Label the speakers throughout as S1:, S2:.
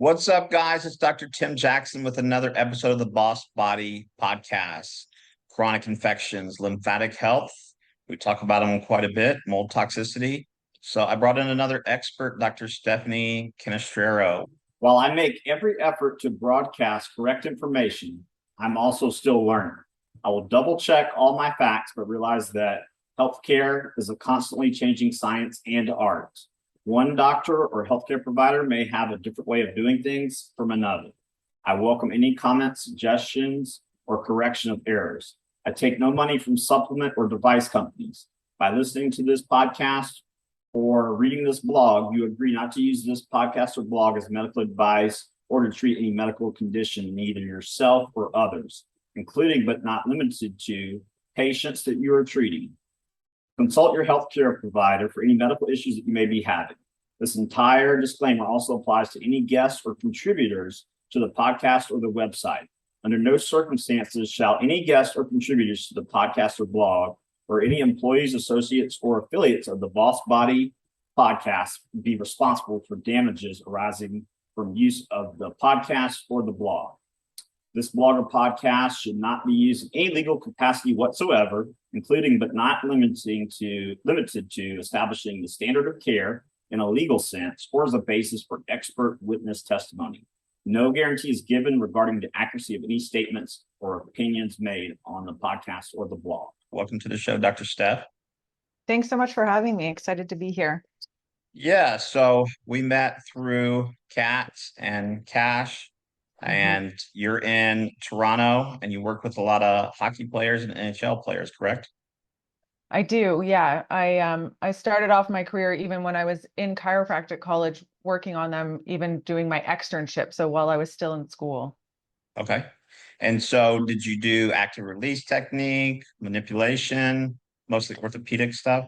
S1: What's up, guys? It's Dr. Tim Jackson with another episode of the Boss Body Podcast. Chronic infections, lymphatic health. We talk about them quite a bit, mold toxicity. So I brought in another expert, Dr. Stephanie Canestraro.
S2: While I make every effort to broadcast correct information, I'm also still learning. I will double check all my facts, but realize that healthcare is a constantly changing science and art. One doctor or healthcare provider may have a different way of doing things from another. I welcome any comments, suggestions, or correction of errors. I take no money from supplement or device companies. By listening to this podcast or reading this blog, you agree not to use this podcast or blog as medical advice or to treat any medical condition in either yourself or others, including but not limited to patients that you are treating. Consult your healthcare provider for any medical issues that you may be having. This entire disclaimer also applies to any guests or contributors to the podcast or the website. Under no circumstances shall any guests or contributors to the podcast or blog or any employees, associates, or affiliates of the Boss Body podcast be responsible for damages arising from use of the podcast or the blog. This blog or podcast should not be used in any legal capacity whatsoever, including but not limited to establishing the standard of care in a legal sense or as a basis for expert witness testimony. No guarantee is given regarding the accuracy of any statements or opinions made on the podcast or the blog.
S1: Welcome to the show, Dr. Steph.
S3: Thanks so much for having me. Excited to be here.
S1: Yeah, so we met through Kat and Cash, and you're in Toronto and you work with a lot of hockey players and NHL players, correct?
S3: I do. Yeah. I started off my career even when I was in chiropractic college, working on them, even doing my externship. So while I was still in school.
S1: Okay. And so did you do active release technique, manipulation, mostly orthopedic stuff?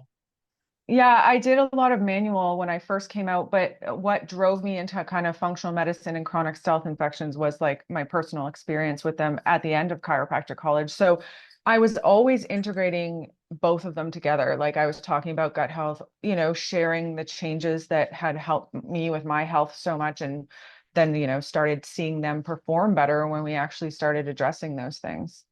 S3: Yeah, I did a lot of manual when I first came out, but what drove me into kind of functional medicine and chronic stealth infections was like my personal experience with them at the end of chiropractic college. So I was always integrating both of them together. Like I was talking about gut health, sharing the changes that had helped me with my health so much. And then, started seeing them perform better when we actually started addressing those things.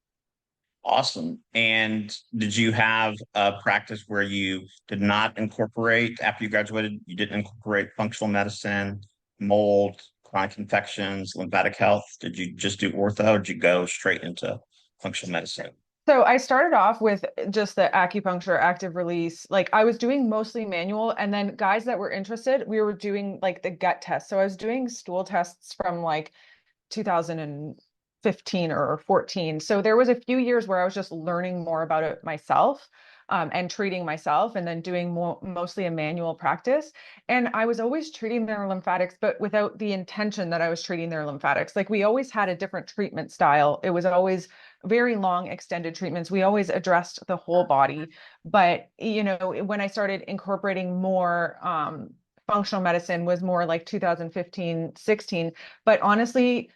S1: Awesome. And did you have a practice where you did not incorporate, after you graduated, you didn't incorporate functional medicine, mold, chronic infections, lymphatic health? Did you just do ortho or did you go straight into functional medicine?
S3: So I started off with just the acupuncture, active release. Like I was doing mostly manual, and then guys that were interested, we were doing like the gut test. So I was doing stool tests from like 2015 or 14. So there was a few years where I was just learning more about it myself, and treating myself, and then doing mostly a manual practice. And I was always treating their lymphatics, but without the intention that I was treating their lymphatics. Like we always had a different treatment style. It was always very long extended treatments. We always addressed the whole body. But, when I started incorporating more functional medicine was more like 2015, 16. But honestly,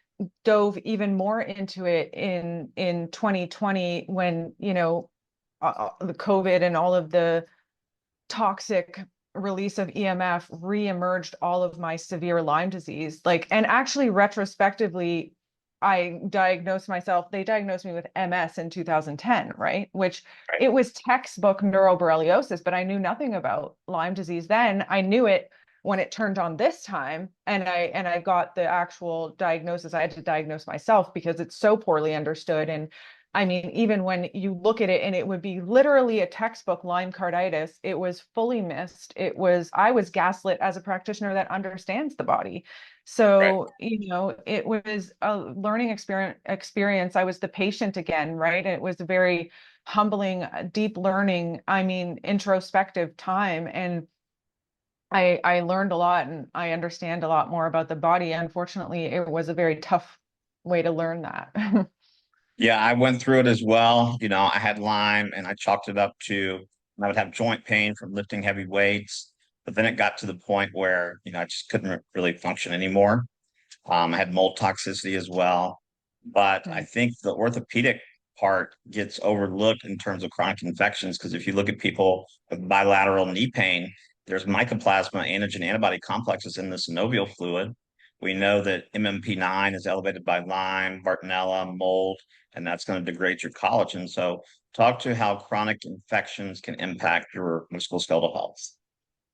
S3: dove even more into it in 2020 when, the COVID and all of the toxic release of EMF reemerged all of my severe Lyme disease. And actually retrospectively, they diagnosed me with MS in 2010, right? Which it was textbook neuroborreliosis, but I knew nothing about Lyme disease then. I knew it when it turned on this time, and I got the actual diagnosis. I had to diagnose myself because it's so poorly understood. And I mean, even when you look at it, and it would be literally a textbook Lyme carditis, it was fully missed. I was gaslit as a practitioner that understands the body. So, it was a learning experience. I was the patient again, right? It was a very humbling, deep learning, introspective time. And I learned a lot, and I understand a lot more about the body. Unfortunately, it was a very tough way to learn that.
S1: Yeah, I went through it as well. I had Lyme and I chalked it up to, I would have joint pain from lifting heavy weights, but then it got to the point where, I just couldn't really function anymore. I had mold toxicity as well. But I think the orthopedic part gets overlooked in terms of chronic infections, because if you look at people with bilateral knee pain, there's mycoplasma antigen antibody complexes in the synovial fluid. We know that MMP9 is elevated by Lyme, Bartonella, mold, and that's going to degrade your collagen. So talk to how chronic infections can impact your musculoskeletal health.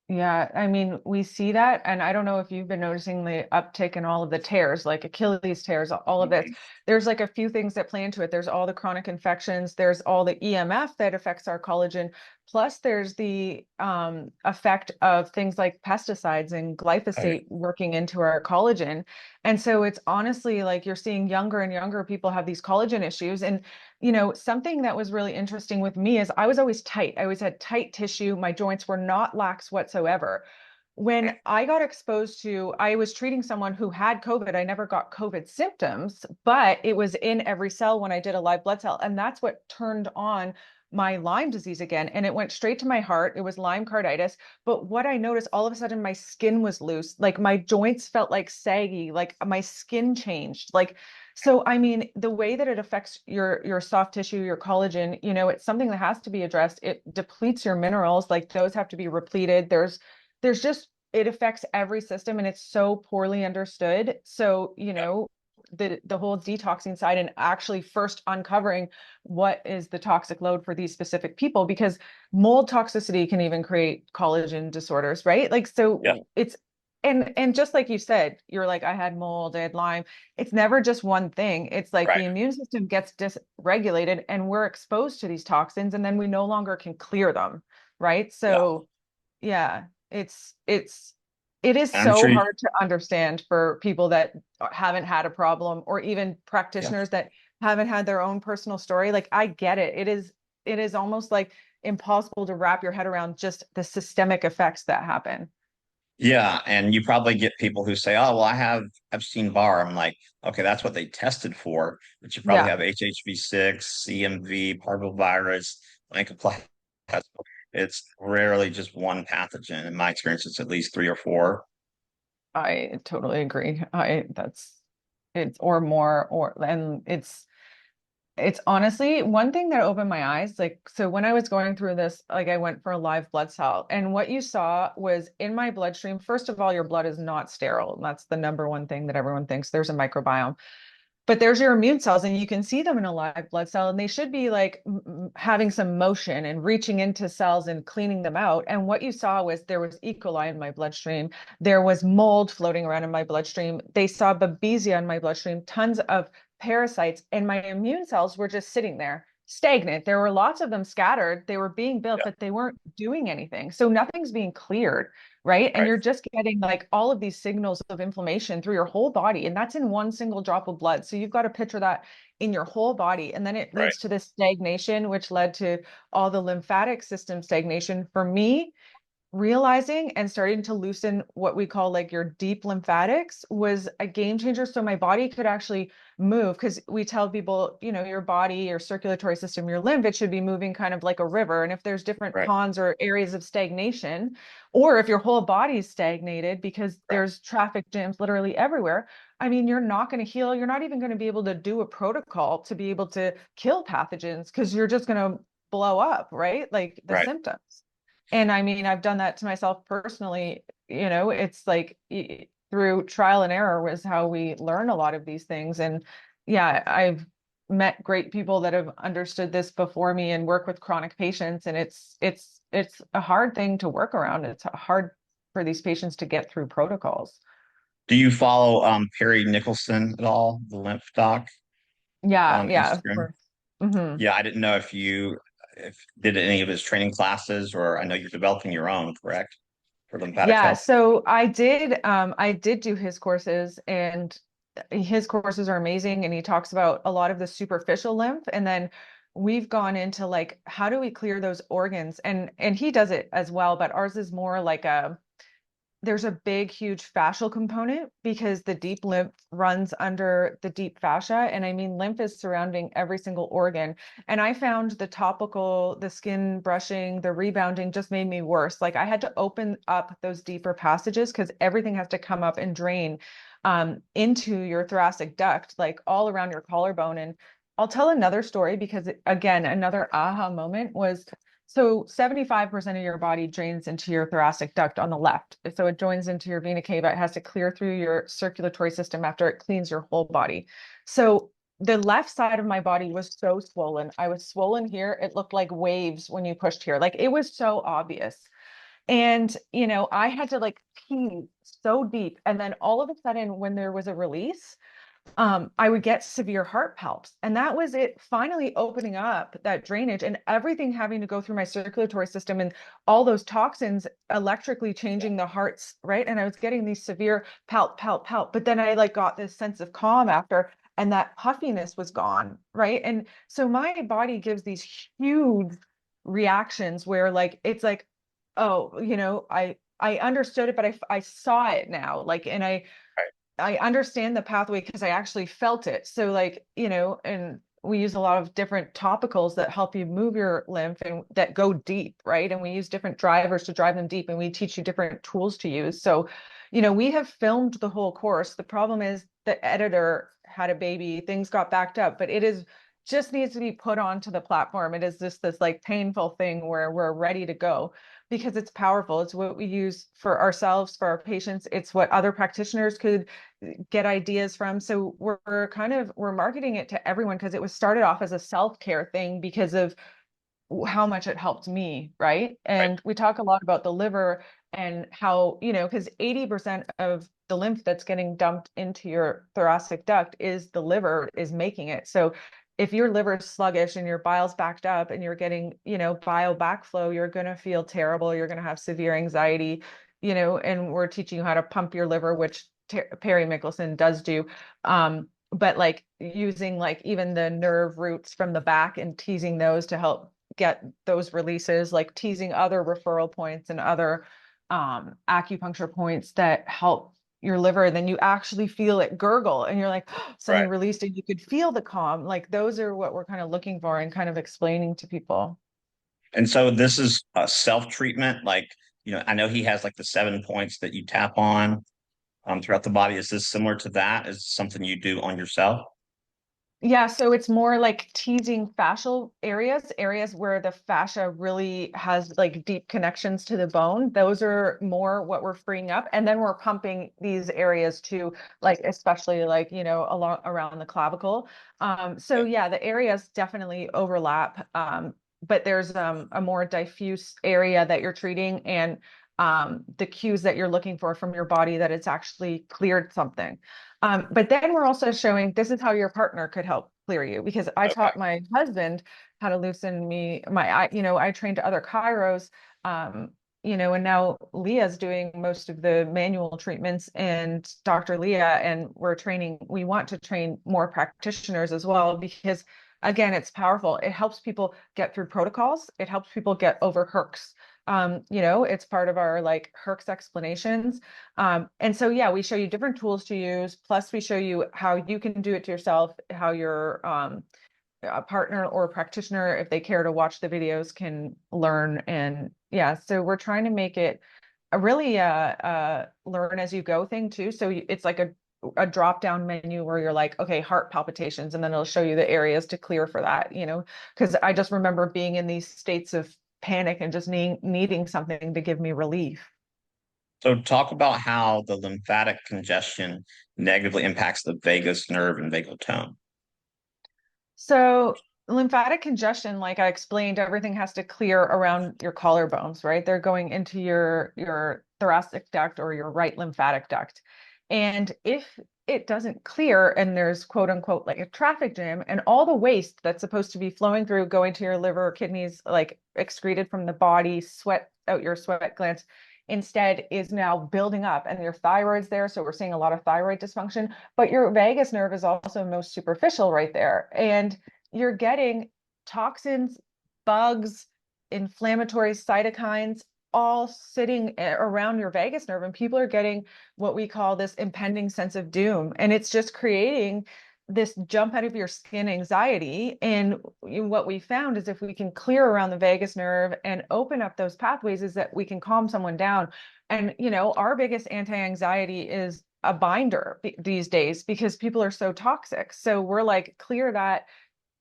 S3: Yeah, I mean, we see that, and I don't know if you've been noticing the uptick in all of the tears, like Achilles tears, all of this.
S1: Mhm.
S3: There's like a few things that play into it. There's all the chronic infections, there's all the EMF that affects our collagen, plus there's the effect of things like pesticides and
S1: Oh, yeah.
S3: glyphosate working into our collagen. And so it's honestly like you're seeing younger and younger people have these collagen issues. And something that was really interesting with me is I was always tight. I always had tight tissue. My joints were not lax whatsoever. When I got exposed to, I was treating someone who had COVID. I never got COVID symptoms, but it was in every cell when I did a live blood cell. And that's what turned on my Lyme disease again. And it went straight to my heart. It was Lyme carditis. But what I noticed, all of a sudden, my skin was loose. Like my joints felt like saggy, like my skin changed. Like, so, I mean, the way that it affects your soft tissue, your collagen, it's something that has to be addressed. It depletes your minerals, like those have to be repleted. There's just, it affects every system and it's so poorly understood. So, the whole detoxing side and actually first uncovering what is the toxic load for these specific people, because mold toxicity can even create collagen disorders, right? Like,
S1: Yeah.
S3: so it's, and just like you said, you're like, I had mold, I had Lyme. It's never just one thing. It's like
S1: Right.
S3: the immune system gets dysregulated and we're exposed to these toxins and then we no longer can clear them, right?
S1: Yeah.
S3: So yeah, it is
S1: And I'm
S3: so
S1: sure.
S3: hard to understand for people that haven't had a problem, or even
S1: Yeah.
S3: practitioners that haven't had their own personal story. Like I get it. It is almost like impossible to wrap your head around just the systemic effects that happen.
S1: Yeah, and you probably get people who say, "Oh, well, I have Epstein-Barr." I'm like, okay, that's what they tested for, but you probably
S3: Yeah.
S1: have HHV6, CMV, parvovirus, mycoplasma. It's rarely just one pathogen. In my experience, it's at least three or four.
S3: I totally agree. It's or more, and it's honestly one thing that opened my eyes. Like, so when I was going through this, like I went for a live blood cell, and what you saw was in my bloodstream, first of all, your blood is not sterile. And that's the number one thing that everyone thinks. There's a microbiome. But there's your immune cells, and you can see them in a live blood cell, and they should be like having some motion and reaching into cells and cleaning them out. And what you saw was there was E. coli in my bloodstream. There was mold floating around in my bloodstream. They saw Babesia in my bloodstream, tons of parasites, and my immune cells were just sitting there stagnant. There were lots of them scattered. They were being built,
S1: Yeah,
S3: but they weren't doing anything. So nothing's being cleared, right? And
S1: right,
S3: you're just getting like all of these signals of inflammation through your whole body, and that's in one single drop of blood. So you've got to picture that in your whole body, and then it
S1: right.
S3: leads to this stagnation, which led to all the lymphatic system stagnation. For me, realizing and starting to loosen what we call like your deep lymphatics was a game changer. So my body could actually move, because we tell people, your body, your circulatory system, your lymph, it should be moving kind of like a river. And if there's different
S1: Right,
S3: ponds or areas of stagnation, or if your whole body is stagnated because
S1: right,
S3: there's traffic jams literally everywhere, I mean, you're not going to heal. You're not even going to be able to do a protocol to be able to kill pathogens, because you're just going to blow up, right? Like the
S1: right.
S3: symptoms. And I mean, I've done that to myself personally. It's like through trial and error was how we learn a lot of these things. And yeah, I've met great people that have understood this before me and work with chronic patients. And it's a hard thing to work around. It's hard for these patients to get through protocols.
S1: Do you follow Perry Nicholson at all, the lymph doc
S3: Yeah,
S1: on
S3: yeah, of
S1: Instagram?
S3: course. Hmm.
S1: Yeah, I didn't know if you if did any of his training classes, or I know you're developing your own, correct? For lymphatic
S3: Yeah,
S1: health.
S3: so I did do his courses, and his courses are amazing, and he talks about a lot of the superficial lymph, and then we've gone into like how do we clear those organs, and he does it as well, but ours is more like there's a big, huge fascial component, because the deep lymph runs under the deep fascia. And I mean, lymph is surrounding every single organ. And I found the topical, the skin brushing, the rebounding just made me worse. Like I had to open up those deeper passages, because everything has to come up and drain into your thoracic duct, like all around your collarbone. And I'll tell another story, because again, another aha moment was, So 75% of your body drains into your thoracic duct on the left. So it joins into your vena cava. It has to clear through your circulatory system after it cleans your whole body. So the left side of my body was so swollen. I was swollen here. It looked like waves when you pushed here. Like it was so obvious. And, I had to like pee so deep. And then all of a sudden, when there was a release, I would get severe heart palps. And that was it finally opening up that drainage and everything having to go through my circulatory system and all those toxins electrically changing the hearts, right? And I was getting these severe palp. But then I like got this sense of calm after, and that puffiness was gone, right? And so my body gives these huge reactions where like it's like, oh, I understood it, but I saw it now. Like, and I understand the pathway because I actually felt it. So like, and we use a lot of different topicals that help you move your lymph and that go deep, right? And we use different drivers to drive them deep, and we teach you different tools to use. So, we have filmed the whole course. The problem is the editor had a baby, things got backed up, but it is just needs to be put onto the platform. It is just this like painful thing where we're ready to go because it's powerful. It's what we use for ourselves, for our patients. It's what other practitioners could get ideas from. So we're marketing it to everyone because it was started off as a self-care thing because of how much it helped me, right? And we talk a lot about the liver and how, because 80% of the lymph that's getting dumped into your thoracic duct is the liver is making it. So if your liver is sluggish and your bile's backed up and you're getting, bile backflow, you're going to feel terrible. You're going to have severe anxiety, and we're teaching you how to pump your liver, which Perry Mickelson does do. But like using like even the nerve roots from the back and teasing those to help get those releases, like teasing other referral points and other acupuncture points that help your liver. Then you actually feel it gurgle and you're like, oh, something released and you could feel the calm. Like those are what we're kind of looking for and kind of explaining to people.
S1: And so this is a self-treatment. Like, I know he has like the 7 points that you tap on throughout the body. Is this similar to that? Is it something you do on yourself?
S3: Yeah, so it's more like teasing fascial areas where the fascia really has like deep connections to the bone. Those are more what we're freeing up. And then we're pumping these areas to like, especially like, along around the clavicle. So yeah, the areas definitely overlap. But there's a more diffuse area that you're treating and the cues that you're looking for from your body that it's actually cleared something. But then we're also showing this is how your partner could help clear you because I taught my husband how to loosen I trained other chiros, and now Leah's doing most of the manual treatments and Dr. Leah, and we want to train more practitioners as well because again, it's powerful. It helps people get through protocols. It helps people get over hercs. It's part of our like hercs explanations. And so, yeah, we show you different tools to use. Plus we show you how you can do it to yourself, how your a partner or a practitioner, if they care to watch the videos, can learn. And yeah, so we're trying to make it a really learn as you go thing too. So it's like a drop down menu where you're like, okay, heart palpitations, and then it'll show you the areas to clear for that, because I just remember being in these states of panic and just needing something to give me relief.
S1: So talk about how the lymphatic congestion negatively impacts the vagus nerve and vagal tone.
S3: So lymphatic congestion, like I explained, everything has to clear around your collarbones, right? They're going into your thoracic duct or your right lymphatic duct. And if it doesn't clear and there's quote unquote like a traffic jam and all the waste that's supposed to be flowing through, going to your liver, kidneys, like excreted from the body, sweat out your sweat glands, instead is now building up and your thyroid's there. So we're seeing a lot of thyroid dysfunction, but your vagus nerve is also most superficial right there. And you're getting toxins, bugs, inflammatory cytokines all sitting around your vagus nerve. And people are getting what we call this impending sense of doom. And it's just creating this jump out of your skin anxiety. And what we found is if we can clear around the vagus nerve and open up those pathways, is that we can calm someone down. And, our biggest anti-anxiety is a binder these days because people are so toxic. So we're like, clear that,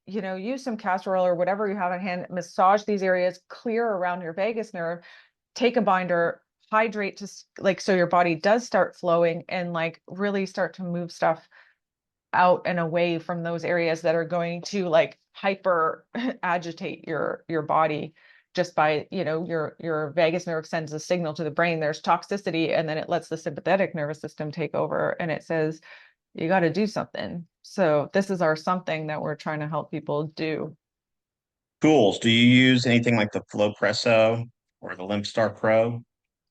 S3: use some castor oil or whatever you have on hand, massage these areas, clear around your vagus nerve, take a binder, hydrate to so your body does start flowing and like really start to move stuff out and away from those areas that are going to like hyper agitate your body just by, your vagus nerve sends a signal to the brain, there's toxicity, and then it lets the sympathetic nervous system take over and it says, you got to do something. So this is our something that we're trying to help people do.
S1: Tools. Do you use anything like the Flow Presso or the LympStar Pro?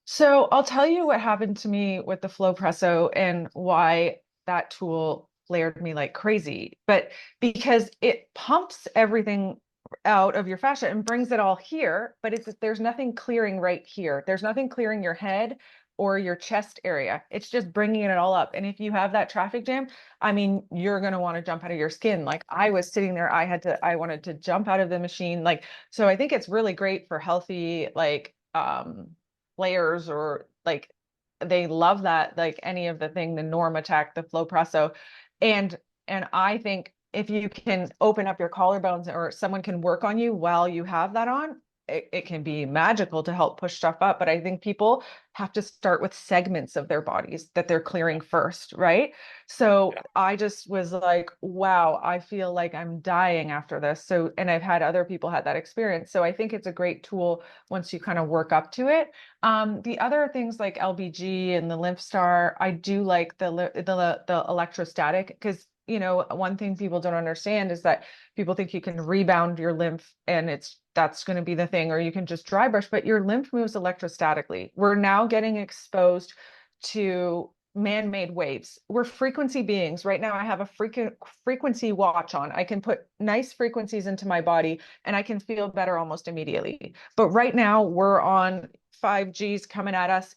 S3: So I'll tell you what happened to me with the Flow Presso and why that tool flared me like crazy. But because it pumps everything out of your fascia and brings it all here, but there's nothing clearing right here. There's nothing clearing your head or your chest area. It's just bringing it all up. And if you have that traffic jam, I mean, you're going to want to jump out of your skin. Like I was sitting there, I wanted to jump out of the machine. Like, so I think it's really great for healthy, like, players, or like they love that, like any of the thing, the Norm Attack, the Flow Presso. And I think if you can open up your collarbones or someone can work on you while you have that on, it can be magical to help push stuff up. But I think people have to start with segments of their bodies that they're clearing first, right? So I just was like, wow, I feel like I'm dying after this. So, and I've had other people had that experience. So I think it's a great tool once you kind of work up to it. The other things like LBG and the Lymph Star, I do like the electrostatic, because one thing people don't understand is that people think you can rebound your lymph and that's going to be the thing, or you can just dry brush, but your lymph moves electrostatically. We're now getting exposed to man-made waves. We're frequency beings. Right now I have a frequency watch on. I can put nice frequencies into my body and I can feel better almost immediately. But right now we're on 5Gs coming at us.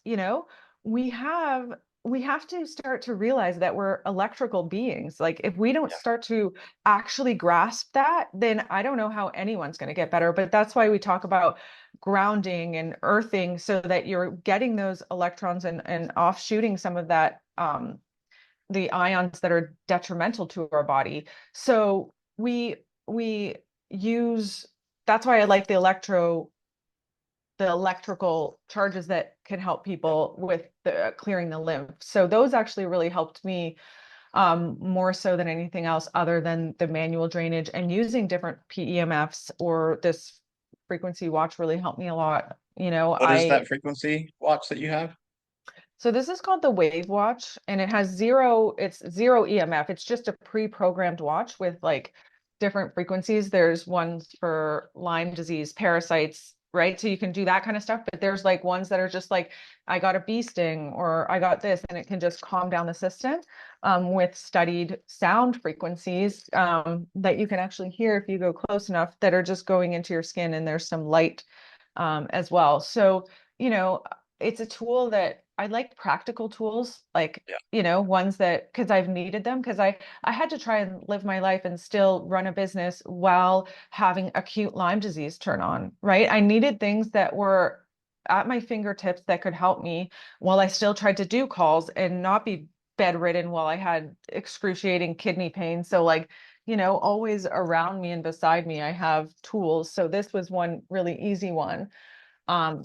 S3: We have to start to realize that we're electrical beings. Like if we don't start to actually grasp that, then I don't know how anyone's going to get better. But that's why we talk about grounding and earthing, so that you're getting those electrons and offshooting some of that, the ions that are detrimental to our body. So we use, that's why I like the electrical charges that can help people with the clearing the lymph. So those actually really helped me, more so than anything else, other than the manual drainage, and using different PEMFs or this frequency watch really helped me a lot.
S1: What is that frequency watch that you have?
S3: So this is called the Wave Watch, and it's zero EMF. It's just a pre-programmed watch with like different frequencies. There's ones for Lyme disease, parasites, right? So you can do that kind of stuff, but there's like ones that are just like, I got a bee sting or I got this, and it can just calm down the system, with studied sound frequencies, that you can actually hear if you go close enough, that are just going into your skin, and there's some light, as well. So, it's a tool that I like, practical tools, like, ones that, because I've needed them, because I had to try and live my life and still run a business while having acute Lyme disease turn on, right? I needed things that were at my fingertips that could help me while I still tried to do calls and not be bedridden while I had excruciating kidney pain. So like, always around me and beside me, I have tools. So this was one really easy one. Um,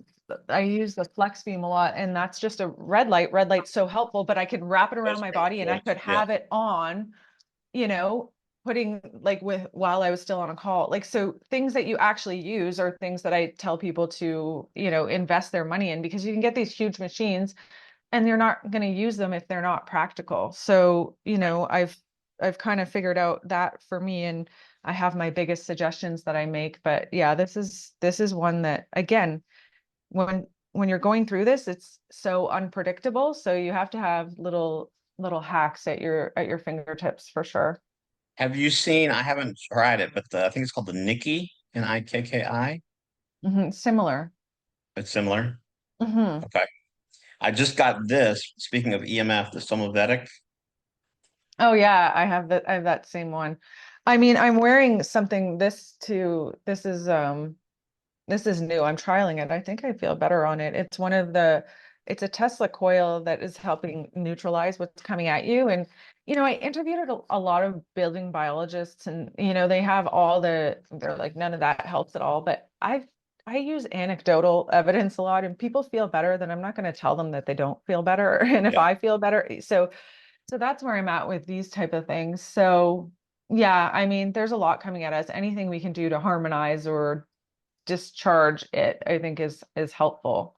S3: I use the flex beam a lot, and that's just a red light. Red light's so helpful, but I could wrap it around
S1: That's
S3: my
S1: pretty
S3: body and I
S1: cool.
S3: could
S1: Yeah.
S3: have it on, you know, putting like while I was still on a call. Like, so things that you actually use are things that I tell people to, invest their money in, because you can get these huge machines and you're not going to use them if they're not practical. So, I've kind of figured out that for me, and I have my biggest suggestions that I make. But yeah, this is one that, again, when you're going through this, it's so unpredictable. So you have to have little hacks at your fingertips for sure.
S1: Have you seen, I haven't tried it, but I think it's called the Nikki, Nikki.
S3: Similar.
S1: It's similar.
S3: hmm
S1: Okay. I just got this, speaking of EMF, the Somatostatic.
S3: Oh yeah, I have that same one. I mean, I'm wearing something, this is new. I'm trialing it. I think I feel better on it. It's a Tesla coil that is helping neutralize what's coming at you. And I interviewed a lot of building biologists, and they have they're like, none of that helps at all. But I use anecdotal evidence a lot, and people feel better, then I'm not going to tell them that they don't feel better. And if
S1: Yeah.
S3: I feel better, so that's where I'm at with these type of things. So yeah, I mean, there's a lot coming at us. Anything we can do to harmonize or discharge it, I think is helpful.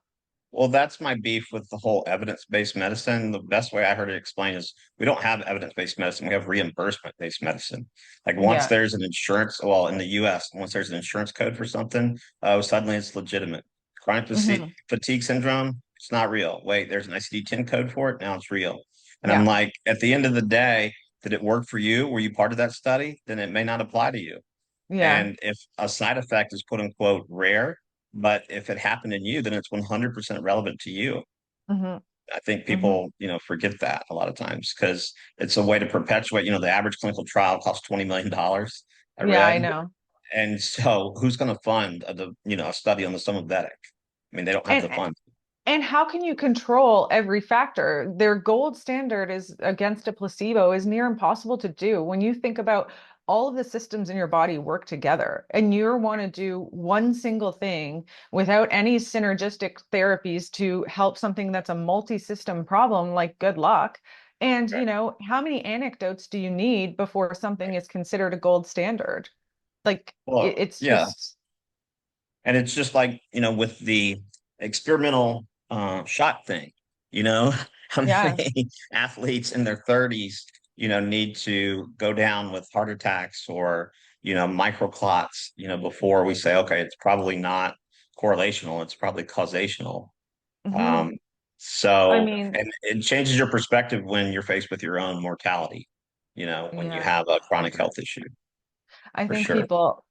S1: Well, that's my beef with the whole evidence-based medicine. The best way I heard it explained is we don't have evidence-based medicine. We have reimbursement-based medicine. Like once
S3: Yeah.
S1: there's an insurance, well, in the US, once there's an insurance code for something, suddenly it's legitimate. Chronic
S3: Hmm.
S1: fatigue syndrome, it's not real. Wait, there's an ICD-10 code for it. Now it's real. And I'm
S3: Yeah.
S1: like, at the end of the day, did it work for you? Were you part of that study? Then it may not apply to you.
S3: Yeah.
S1: And if a side effect is quote unquote rare, but if it happened in you, then it's 100% relevant to you.
S3: Hmm.
S1: I think
S3: Hmm.
S1: people, forget that a lot of times because it's a way to perpetuate, the average clinical trial costs $20 million, I
S3: Yeah, I
S1: read.
S3: know.
S1: And so who's going to fund a study on the Somavetic? I mean, they don't have
S3: And
S1: the funds.
S3: and how can you control every factor? Their gold standard is against a placebo is near impossible to do. When you think about all of the systems in your body work together and you want to do one single thing without any synergistic therapies to help something that's a multi-system problem, like good luck. And,
S1: Right.
S3: how many anecdotes do you need before something is considered a gold standard? Like
S1: Well,
S3: it's
S1: yeah.
S3: just,
S1: And it's just like, with the experimental shot thing, you know, how
S3: yeah.
S1: many athletes in their 30s, need to go down with heart attacks or, microclots, before we say, okay, it's probably not correlational, it's probably causational.
S3: Mhm.
S1: Um,
S3: I
S1: so,
S3: mean,
S1: and it changes your perspective when you're faced with your own mortality, when you
S3: yeah.
S1: have a chronic health issue,
S3: I
S1: for
S3: think
S1: sure.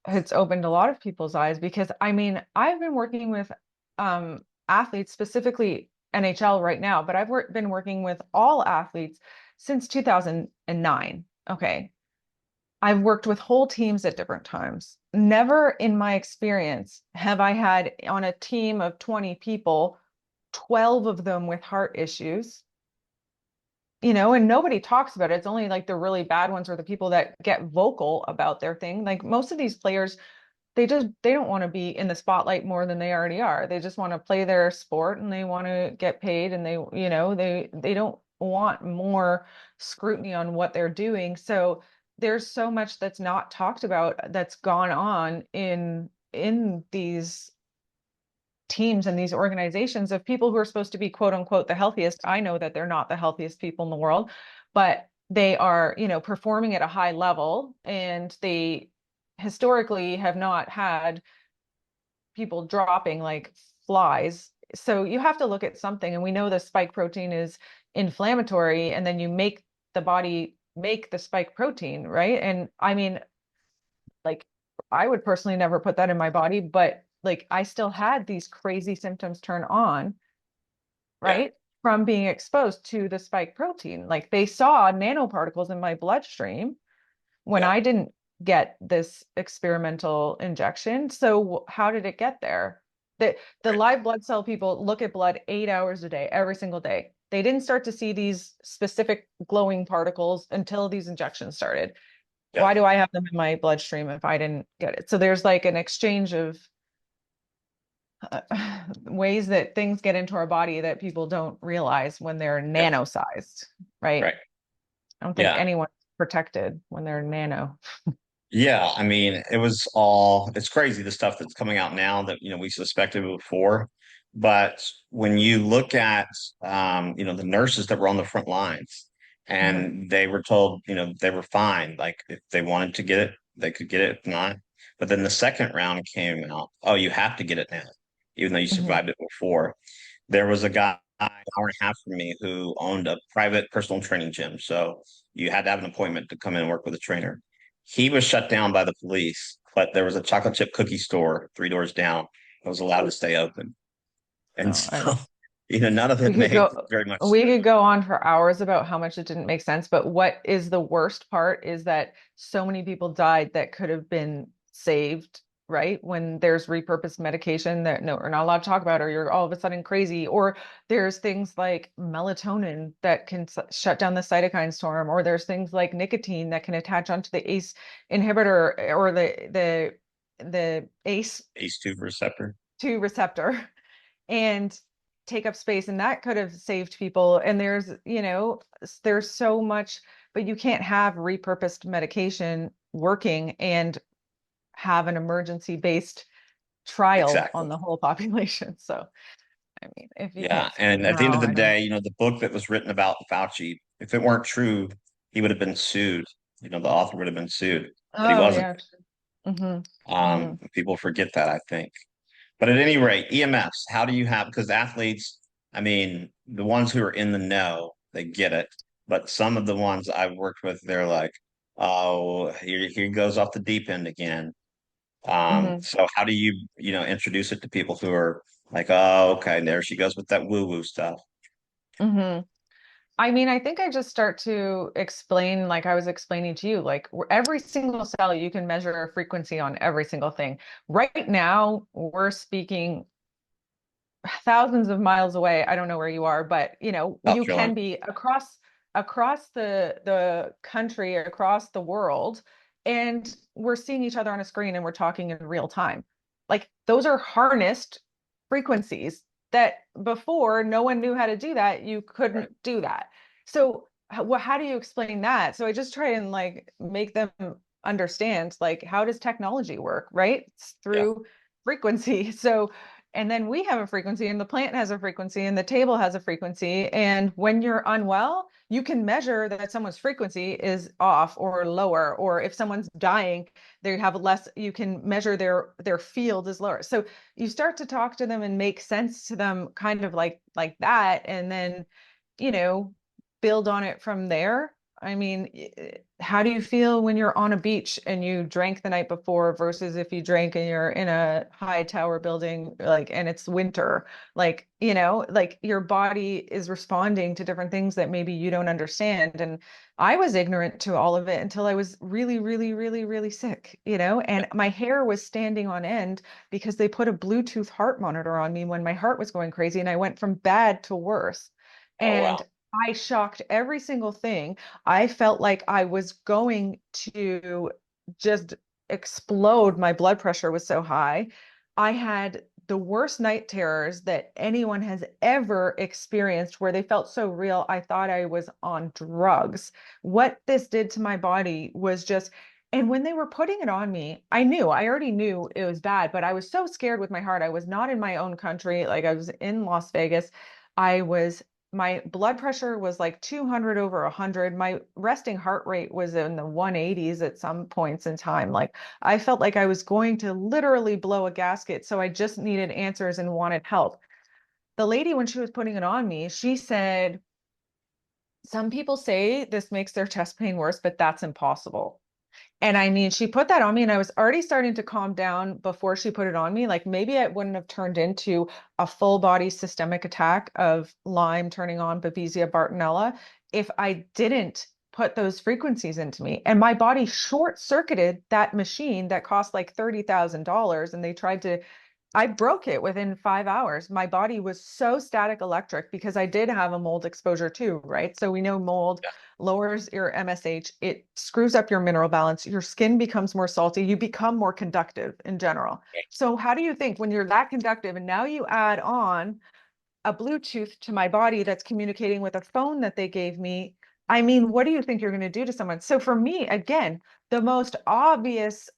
S3: it's opened a lot of people's eyes because I mean, I've been working with athletes, specifically NHL right now, but been working with all athletes since 2009. Okay. I've worked with whole teams at different times. Never in my experience have I had on a team of 20 people, 12 of them with heart issues, and nobody talks about it. It's only like the really bad ones or the people that get vocal about their thing. Like most of these players, they don't want to be in the spotlight more than they already are. They just want to play their sport and they want to get paid, and they don't want more scrutiny on what they're doing. So there's so much that's not talked about that's gone on in these teams and these organizations of people who are supposed to be quote unquote the healthiest. I know that they're not the healthiest people in the world, but they are, performing at a high level, and they historically have not had people dropping like flies. So you have to look at something, and we know the spike protein is inflammatory, and then you make the body make the spike protein, right? And I mean, like, I would personally never put that in my body, but like I still had these crazy symptoms turn on,
S1: Yeah.
S3: right? From being exposed to the spike protein. Like they saw nanoparticles in my bloodstream when
S1: Yeah.
S3: I didn't get this experimental injection. So how did it get there? The
S1: Right.
S3: live blood cell people look at blood 8 hours a day, every single day. They didn't start to see these specific glowing particles until these injections started.
S1: Yeah.
S3: Why do I have them in my bloodstream if I didn't get it? So there's like an exchange of uh, ways that things get into our body that people don't realize when they're
S1: Yeah.
S3: nano-sized, right?
S1: Right.
S3: I don't think
S1: Yeah.
S3: anyone's protected when they're nano.
S1: Yeah, I mean, it's crazy the stuff that's coming out now that, we suspected before. But when you look at, the nurses that were on the front lines
S3: Mhm.
S1: and they were told, they were fine. Like if they wanted to get it, they could get it, if not. But then the second round came out, oh, you have to get it now, even though you
S3: Mhm.
S1: survived it before. There was a guy an hour and a half from me who owned a private personal training gym. So you had to have an appointment to come in and work with a trainer. He was shut down by the police, but there was a chocolate chip cookie store 3 doors down that was allowed to stay open. And
S3: No,
S1: so, none of
S3: we
S1: it
S3: could
S1: made
S3: go
S1: very much
S3: we
S1: sense.
S3: could go on for hours about how much it didn't make sense, but what is the worst part is that so many people died that could have been saved right? When there's repurposed medication that no, we're not allowed to talk about, or you're all of a sudden crazy, or there's things like melatonin that can shut down the cytokine storm, or there's things like nicotine that can attach onto the ACE inhibitor or the
S1: ACE2 receptor.
S3: ACE2 receptor and take up space, and that could have saved people. And there's, there's so much, but you can't have repurposed medication working and have an emergency based trial
S1: Exactly.
S3: on the whole population. So, I mean, if you
S1: Yeah.
S3: can't see
S1: And
S3: it
S1: at the end of
S3: now,
S1: the
S3: I don't.
S1: day, the book that was written about Fauci, if it weren't true, he would have been sued. The author would have been sued, but he
S3: Oh,
S1: wasn't.
S3: yeah. Mm-hmm. Mm-hmm.
S1: People forget that, I think. But at any rate, EMFs, how do you have, because athletes, I mean, the ones who are in the know, they get it. But some of the ones I've worked with, they're like, oh, here goes off the deep end again.
S3: Mm-hmm.
S1: So how do you, introduce it to people who are like, oh, okay, there she goes with that woo-woo stuff.
S3: Mm-hmm. I mean, I think I just start to explain, like I was explaining to you, like every single cell, you can measure a frequency on every single thing. Right now, we're speaking thousands of miles away. I don't know where you are, but
S1: South
S3: you
S1: Carolina.
S3: can be across the country, across the world, and we're seeing each other on a screen and we're talking in real time. Like those are harnessed frequencies that before no one knew how to do that. You
S1: Right.
S3: couldn't do that. So how do you explain that? So I just try and like make them understand like how does technology work, right? It's
S1: Yeah.
S3: through frequency. So and then we have a frequency, and the plant has a frequency, and the table has a frequency. And when you're unwell, you can measure that someone's frequency is off or lower, or if someone's dying, they have less, you can measure their field is lower. So you start to talk to them and make sense to them kind of like that, and then, you know, build on it from there. I mean, how do you feel when you're on a beach and you drank the night before versus if you drank and you're in a high tower building, like, and it's winter, like, like your body is responding to different things that maybe you don't understand. And I was ignorant to all of it until I was really, really, really, really sick, and my hair was standing on end because they put a Bluetooth heart monitor on me when my heart was going crazy and I went from bad to worse.
S1: Oh,
S3: And
S1: wow.
S3: I shocked every single thing. I felt like I was going to just explode. My blood pressure was so high. I had the worst night terrors that anyone has ever experienced, where they felt so real. I thought I was on drugs. What this did to my body was just, and when they were putting it on me, I already knew it was bad, but I was so scared with my heart. I was not in my own country. Like I was in Las Vegas. I was My blood pressure was like 200 over 100. My resting heart rate was in the 180s at some points in time. Like I felt like I was going to literally blow a gasket. So I just needed answers and wanted help. The lady, when she was putting it on me, she said, some people say this makes their chest pain worse, but that's impossible. And I mean, she put that on me, and I was already starting to calm down before she put it on me. Like maybe it wouldn't have turned into a full body systemic attack of Lyme turning on Babesia bartonella if I didn't put those frequencies into me. And my body short circuited that machine that cost like $30,000. And they tried to, I broke it within 5 hours. My body was so static electric because I did have a mold exposure too, right? So we know mold lowers your MSH, it screws up your mineral balance, your skin becomes more salty, you become more conductive in general. So how do you think when you're that conductive and now you add on a Bluetooth to my body that's communicating with a phone that they gave me? I mean, what do you think you're going to do to someone? So for me, again, the most obvious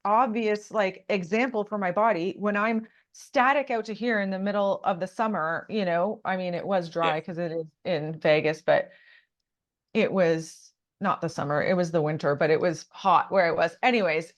S3: like example for my body when I'm static out to here in the middle of the summer, I mean, it was
S1: Yeah.
S3: dry because it is in Vegas, but it was not the summer, it was the winter, but it was hot where it was. Anyways,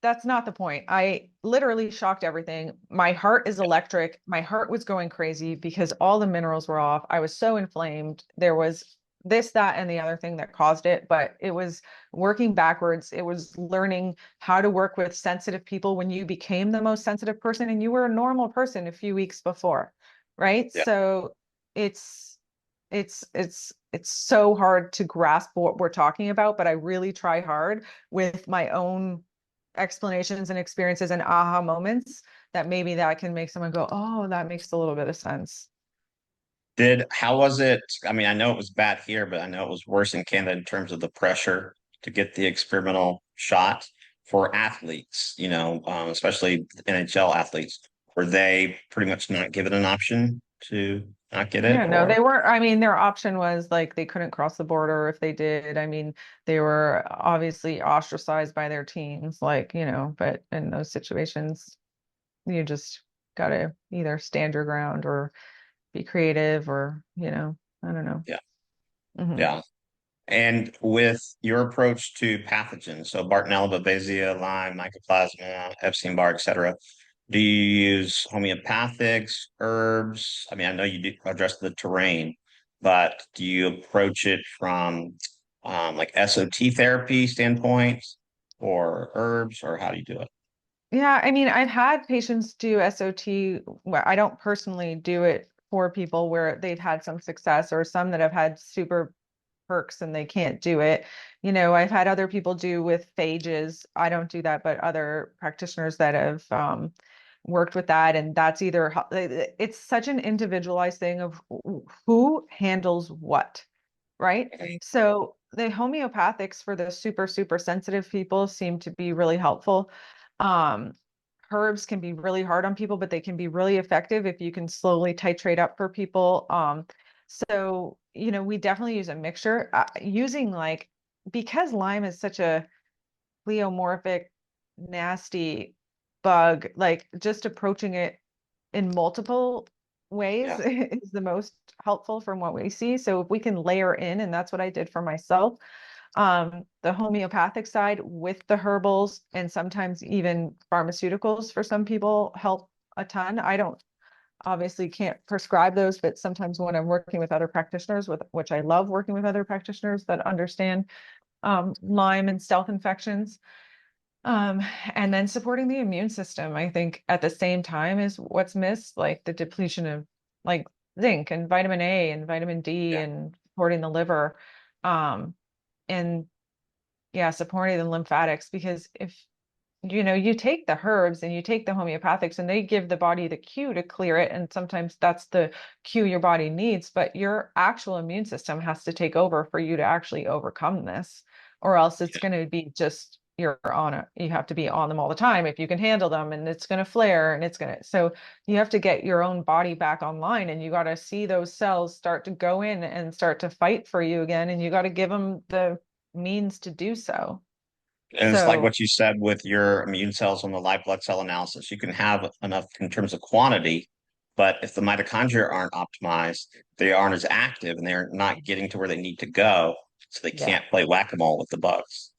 S3: that's not the point. I literally shocked everything. My heart is electric. My heart was going crazy because all the minerals were off. I was so inflamed. There was this, that, and the other thing that caused it, but it was working backwards. It was learning how to work with sensitive people when you became the most sensitive person and you were a normal person a few weeks before, right?
S1: Yeah.
S3: So it's it's so hard to grasp what we're talking about, but I really try hard with my own explanations and experiences and aha moments that maybe that can make someone go, oh, that makes a little bit of sense.
S1: How was it? I mean, I know it was bad here, but I know it was worse in Canada in terms of the pressure to get the experimental shot for athletes, especially NHL athletes. Were they pretty much not given an option to not get it,
S3: Yeah, no,
S1: or?
S3: they weren't. I mean, their option was like they couldn't cross the border if they did. I mean, they were obviously ostracized by their teams, like, but in those situations, you just gotta either stand your ground or be creative or, I don't know.
S1: Yeah,
S3: Hmm.
S1: yeah. And with your approach to pathogens, so Bartonella, Babesia, Lyme, Mycoplasma, Epstein-Barr, et cetera, do you use homeopathics, herbs? I mean, I know you do address the terrain, but do you approach it from like SOT therapy standpoint or herbs, or how do you do it?
S3: Yeah, I mean, I've had patients do SOT. Well, I don't personally do it for people where they've had some success or some that have had super perks and they can't do it. I've had other people do with phages. I don't do that, but other practitioners that have worked with that. And that's either, it's such an individualized thing of who handles what, right?
S1: Okay.
S3: So the homeopathics for the super, super sensitive people seem to be really helpful. Um, Herbs can be really hard on people, but they can be really effective if you can slowly titrate up for people. So, we definitely use a mixture, using like, because Lyme is such a pleomorphic, nasty bug, like just approaching it in multiple ways
S1: Yeah.
S3: is the most helpful from what we see. So if we can layer in, and that's what I did for myself, the homeopathic side with the herbals and sometimes even pharmaceuticals for some people help a ton. I don't obviously can't prescribe those, but sometimes when I'm working with other practitioners, with which I love working with other practitioners that understand Lyme and stealth infections, um, and then supporting the immune system, I think at the same time is what's missed, like the depletion of like zinc and vitamin A and vitamin D
S1: Yeah.
S3: and supporting the liver. And yeah, supporting the lymphatics, because if you take the herbs and you take the homeopathics and they give the body the cue to clear it, and sometimes that's the cue your body needs, but your actual immune system has to take over for you to actually overcome this, or else it's going to be just you're on it. You have to be on them all the time if you can handle them, and it's going to flare and it's going to, so you have to get your own body back online, and you got to see those cells start to go in and start to fight for you again, and you got to give them the means to do so.
S1: And it's like
S3: So
S1: what you said with your immune cells on the live blood cell analysis. You can have enough in terms of quantity, but if the mitochondria aren't optimized, they aren't as active and they're not getting to where they need to go. So they
S3: yeah.
S1: can't play whack-a-mole with the bugs.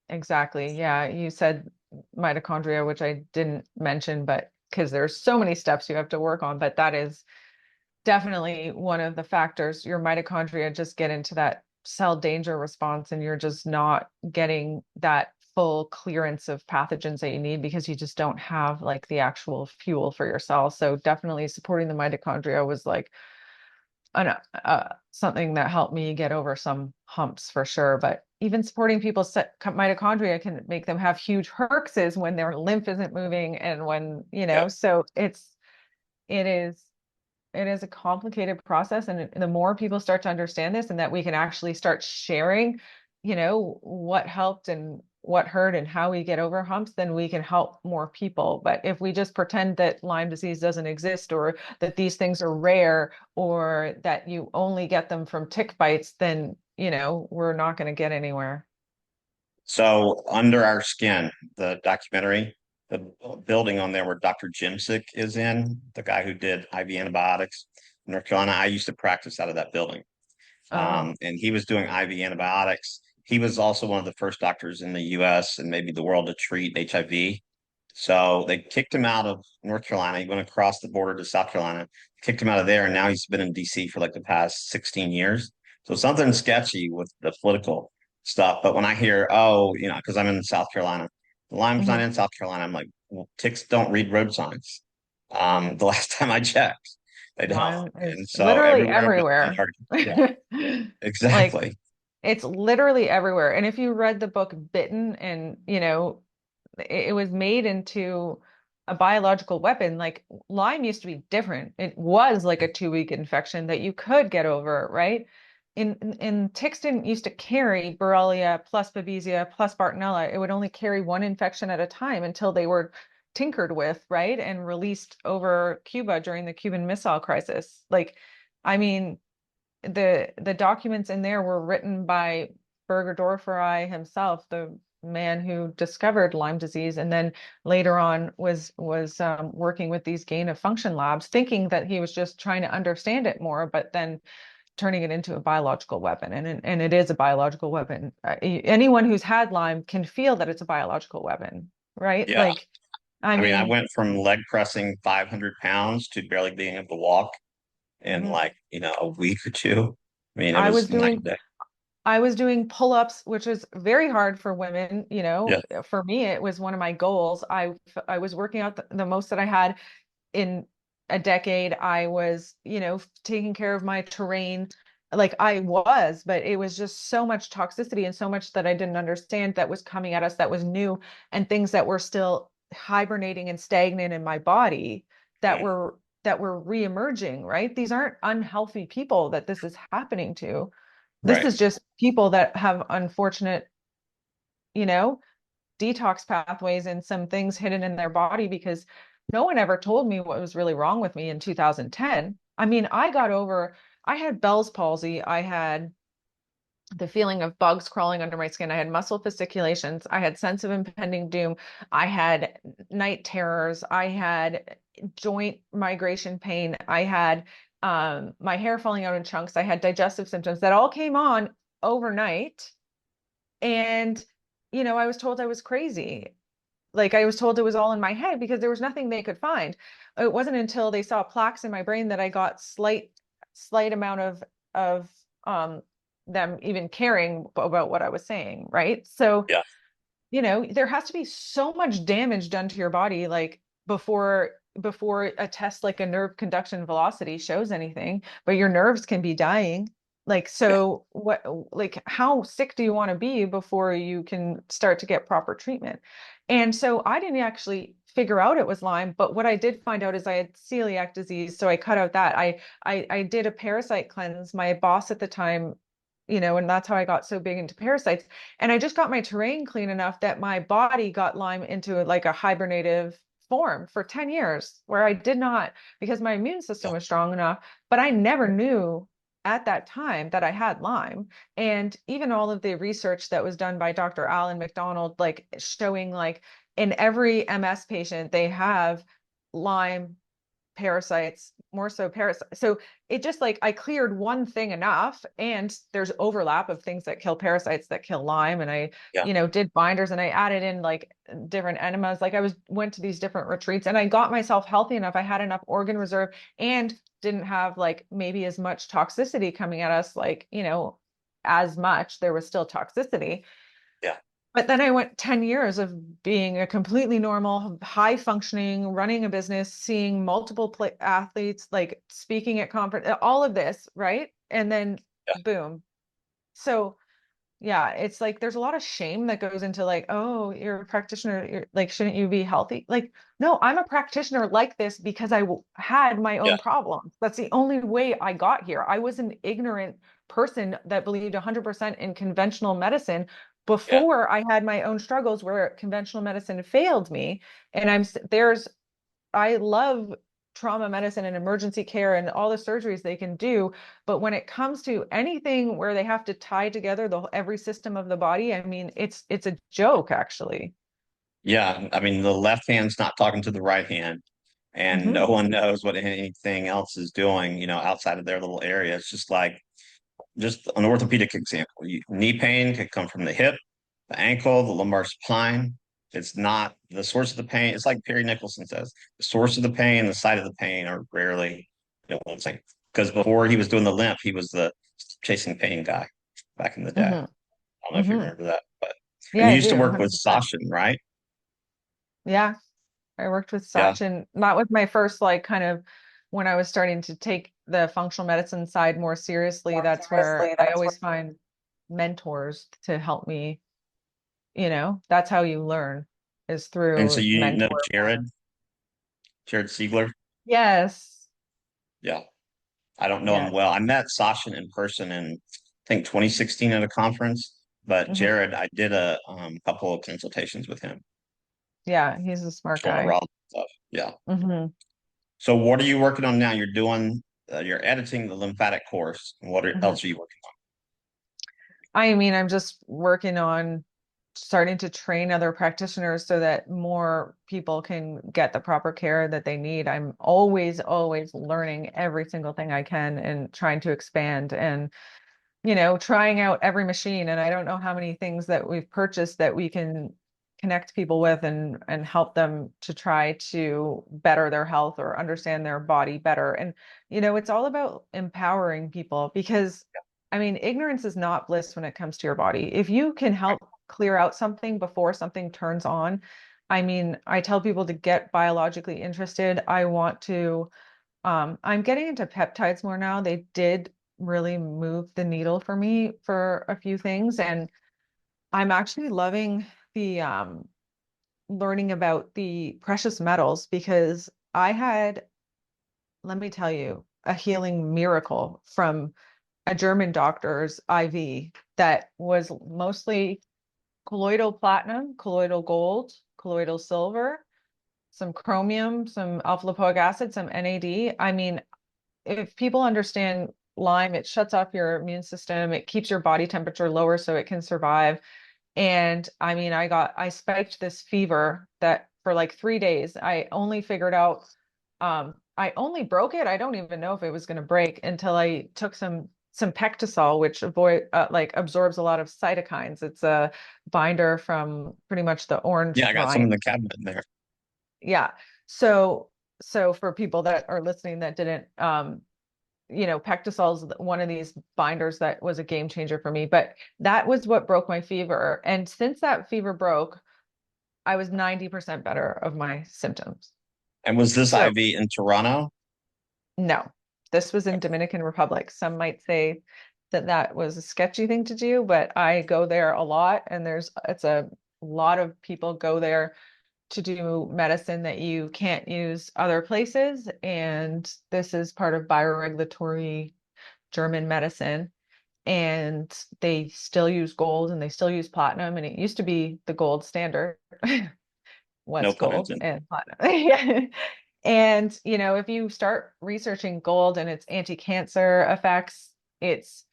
S3: Exactly. Yeah, you said mitochondria, which I didn't mention, but because there's so many steps you have to work on, but that is definitely one of the factors. Your mitochondria just get into that cell danger response, and you're just not getting that full clearance of pathogens that you need because you just don't have like the actual fuel for your cells. So definitely supporting the mitochondria was like something that helped me get over some humps for sure. But even supporting people's mitochondria can make them have huge herxes when their lymph isn't moving, and when,
S1: Yeah.
S3: so it is it is a complicated process. And the more people start to understand this and that we can actually start sharing, what helped and what hurt and how we get over humps, then we can help more people. But if we just pretend that Lyme disease doesn't exist, or that these things are rare, or that you only get them from tick bites, then, we're not going to get anywhere.
S1: So Under Our Skin, the documentary, the building on there where Dr. Jimsick is in, the guy who did IV antibiotics in North Carolina, I used to practice out of that building.
S3: Oh,
S1: And he was doing IV antibiotics. He was also one of the first doctors in the US and maybe the world to treat HIV. So they kicked him out of North Carolina. He went across the border to South Carolina, kicked him out of there, and now he's been in DC for like the past 16 years. So something sketchy with the political stuff. But when I hear, oh, because I'm in South Carolina, the Lyme's not
S3: mhm.
S1: in South Carolina, I'm like, well, ticks don't read road signs. The last time I checked, they don't.
S3: Lyme is
S1: And so
S3: literally
S1: everywhere I've been,
S3: everywhere.
S1: yeah,
S3: Like
S1: exactly.
S3: it's literally everywhere. And if you read the book Bitten, and it was made into a biological weapon. Like Lyme used to be different. It was like a 2-week infection that you could get over, right? In ticks didn't used to carry Borrelia plus Babesia plus Bartonella. It would only carry one infection at a time until they were tinkered with, right? And released over Cuba during the Cuban Missile Crisis. Like, I mean, the documents in there were written by Bergerdorferi himself, the man who discovered Lyme disease, and then later on was working with these gain of function labs, thinking that he was just trying to understand it more, but then turning it into a biological weapon. And it is a biological weapon. Anyone who's had Lyme can feel that it's a biological weapon, right?
S1: Yeah.
S3: Like, I
S1: I mean, I
S3: mean,
S1: went from leg pressing 500 pounds to barely being able to walk in
S3: mhm.
S1: like, a week or two. I mean, it
S3: I was
S1: was night
S3: doing
S1: and day.
S3: I was doing pull-ups, which is very hard for women,
S1: Yeah.
S3: For me, it was one of my goals. I was working out the most that I had in a decade. I was, taking care of my terrain like I was, but it was just so much toxicity and so much that I didn't understand that was coming at us that was new, and things that were still hibernating and stagnant in my body that
S1: Mm,
S3: were re-emerging, right? These aren't unhealthy people that this is happening to. This
S1: right.
S3: is just people that have unfortunate, you know, detox pathways and some things hidden in their body because no one ever told me what was really wrong with me in 2010. I mean, I had Bell's palsy. I had the feeling of bugs crawling under my skin. I had muscle fasciculations. I had sense of impending doom. I had night terrors. I had joint migration pain. I had my hair falling out in chunks. I had digestive symptoms that all came on overnight. And, I was told I was crazy. Like I was told it was all in my head because there was nothing they could find. It wasn't until they saw plaques in my brain that I got slight amount of them even caring about what I was saying, right? So,
S1: Yeah.
S3: there has to be so much damage done to your body, like before a test like a nerve conduction velocity shows anything, but your nerves can be dying. Like,
S1: Yeah.
S3: so what, like, how sick do you want to be before you can start to get proper treatment? And so I didn't actually figure out it was Lyme, but what I did find out is I had celiac disease. So I cut out that. I did a parasite cleanse. My boss at the time, and that's how I got so big into parasites. And I just got my terrain clean enough that my body got Lyme into like a hibernative form for 10 years, where I did not, because my immune system
S1: Yeah.
S3: was strong enough, but I never knew at that time that I had Lyme. And even all of the research that was done by Dr. Alan McDonald, like showing like in every MS patient, they have Lyme parasites, more so parasites. So it just like I cleared one thing enough, and there's overlap of things that kill parasites that kill Lyme. And I,
S1: Yeah.
S3: did binders and I added in like different enemas. Like went to these different retreats and I got myself healthy enough. I had enough organ reserve and didn't have like maybe as much toxicity coming at us, like, as much. There was still toxicity.
S1: Yeah.
S3: But then I went 10 years of being a completely normal, high functioning, running a business, seeing multiple athletes, like speaking at conference, all of this, right? And then
S1: Yeah.
S3: boom. So yeah, it's like there's a lot of shame that goes into like, oh, you're a practitioner, you're like, shouldn't you be healthy? Like, no, I'm a practitioner like this because I had my
S1: Yeah.
S3: own problems. That's the only way I got here. I was an ignorant person that believed 100% in conventional medicine
S1: Yeah.
S3: before I had my own struggles where conventional medicine failed me. And there's I love trauma medicine and emergency care and all the surgeries they can do. But when it comes to anything where they have to tie together every system of the body, I mean, it's a joke, actually.
S1: Yeah. I mean, the left hand's not talking to the right hand, and no
S3: Hmm.
S1: one knows what anything else is doing, outside of their little area. It's just an orthopedic example. Knee pain could come from the hip, the ankle, the lumbar spine. It's not the source of the pain. It's like Perry Nicholson says, the source of the pain, the site of the pain are rarely, one thing. Because before he was doing the lymph, he was the chasing pain guy back in the day. I
S3: Hmm.
S1: don't know if you
S3: Hmm.
S1: remember that, but and
S3: Yeah,
S1: you
S3: I
S1: used to
S3: do,
S1: work with
S3: 100%.
S1: Sachin, right?
S3: Yeah, I worked with
S1: Yeah,
S3: Sachin. That was my first, like, kind of when I was starting to take the functional medicine side more seriously. That's where I always find mentors to help me, that's how you learn. is
S1: And so
S3: through
S1: you know
S3: mentor.
S1: Jared Siegler?
S3: Yes.
S1: Yeah. I don't know him
S3: Yes.
S1: well. I met Sasha in person in, I think, 2016 at a conference, but
S3: Mhm.
S1: Jared, I did a couple of consultations with him
S3: Yeah, he's a smart
S1: for
S3: guy.
S1: raw stuff. Yeah.
S3: Hmm.
S1: So what are you working on now? You're editing the lymphatic course.
S3: Hmm.
S1: Else are you working
S3: I mean, I'm just working on starting to train other practitioners so that more people can get the proper care that they need. I'm always learning every single thing I can and trying to expand and, trying out every machine. And I don't know how many things that we've purchased that we can connect people with and help them to try to better their health or understand their body better. And, it's all about empowering people because I mean, ignorance is not bliss when it comes to your body. If you can help clear out something before something turns on, I mean, I tell people to get biologically interested. I'm getting into peptides more now. They did really move the needle for me for a few things. And I'm actually loving the learning about the precious metals because I had, let me tell you, a healing miracle from a German doctor's IV that was mostly colloidal platinum, colloidal gold, colloidal silver, some chromium, some alpha lipoic acid, some NAD. I mean, if people understand Lyme, it shuts off your immune system, it keeps your body temperature lower so it can survive. And I mean, I spiked this fever that for like 3 days, I only figured out, I only broke it. I don't even know if it was going to break until I took some Pectosol, which like absorbs a lot of cytokines. It's a binder from pretty much the
S1: on?
S3: orange
S1: Yeah, I got some in
S3: rind.
S1: the cabinet in there.
S3: Yeah. So, so for people that are listening that didn't, Pectosol is one of these binders that was a game changer for me, but that was what broke my fever. And since that fever broke, I was 90% better of my symptoms.
S1: And was this
S3: So
S1: IV in Toronto?
S3: no, this was in
S1: Okay.
S3: Dominican Republic. Some might say that that was a sketchy thing to do, but I go there a lot and it's a lot of people go there to do medicine that you can't use other places. And this is part of bioregulatory German medicine. And they still use gold and they still use platinum. And it used to be the gold standard
S1: No
S3: was
S1: pun
S3: gold
S1: intended.
S3: and platinum. Yeah. And, if you start researching gold and its anti-cancer effects, it's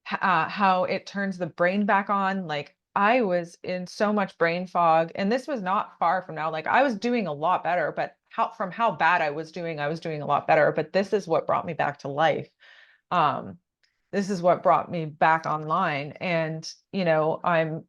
S3: how it turns the brain back on. Like I was in so much brain fog, and this was not far from now. Like I was doing a lot better, but from how bad I was doing a lot better. But this is what brought me back to life. Um, this is what brought me back online. And, I'm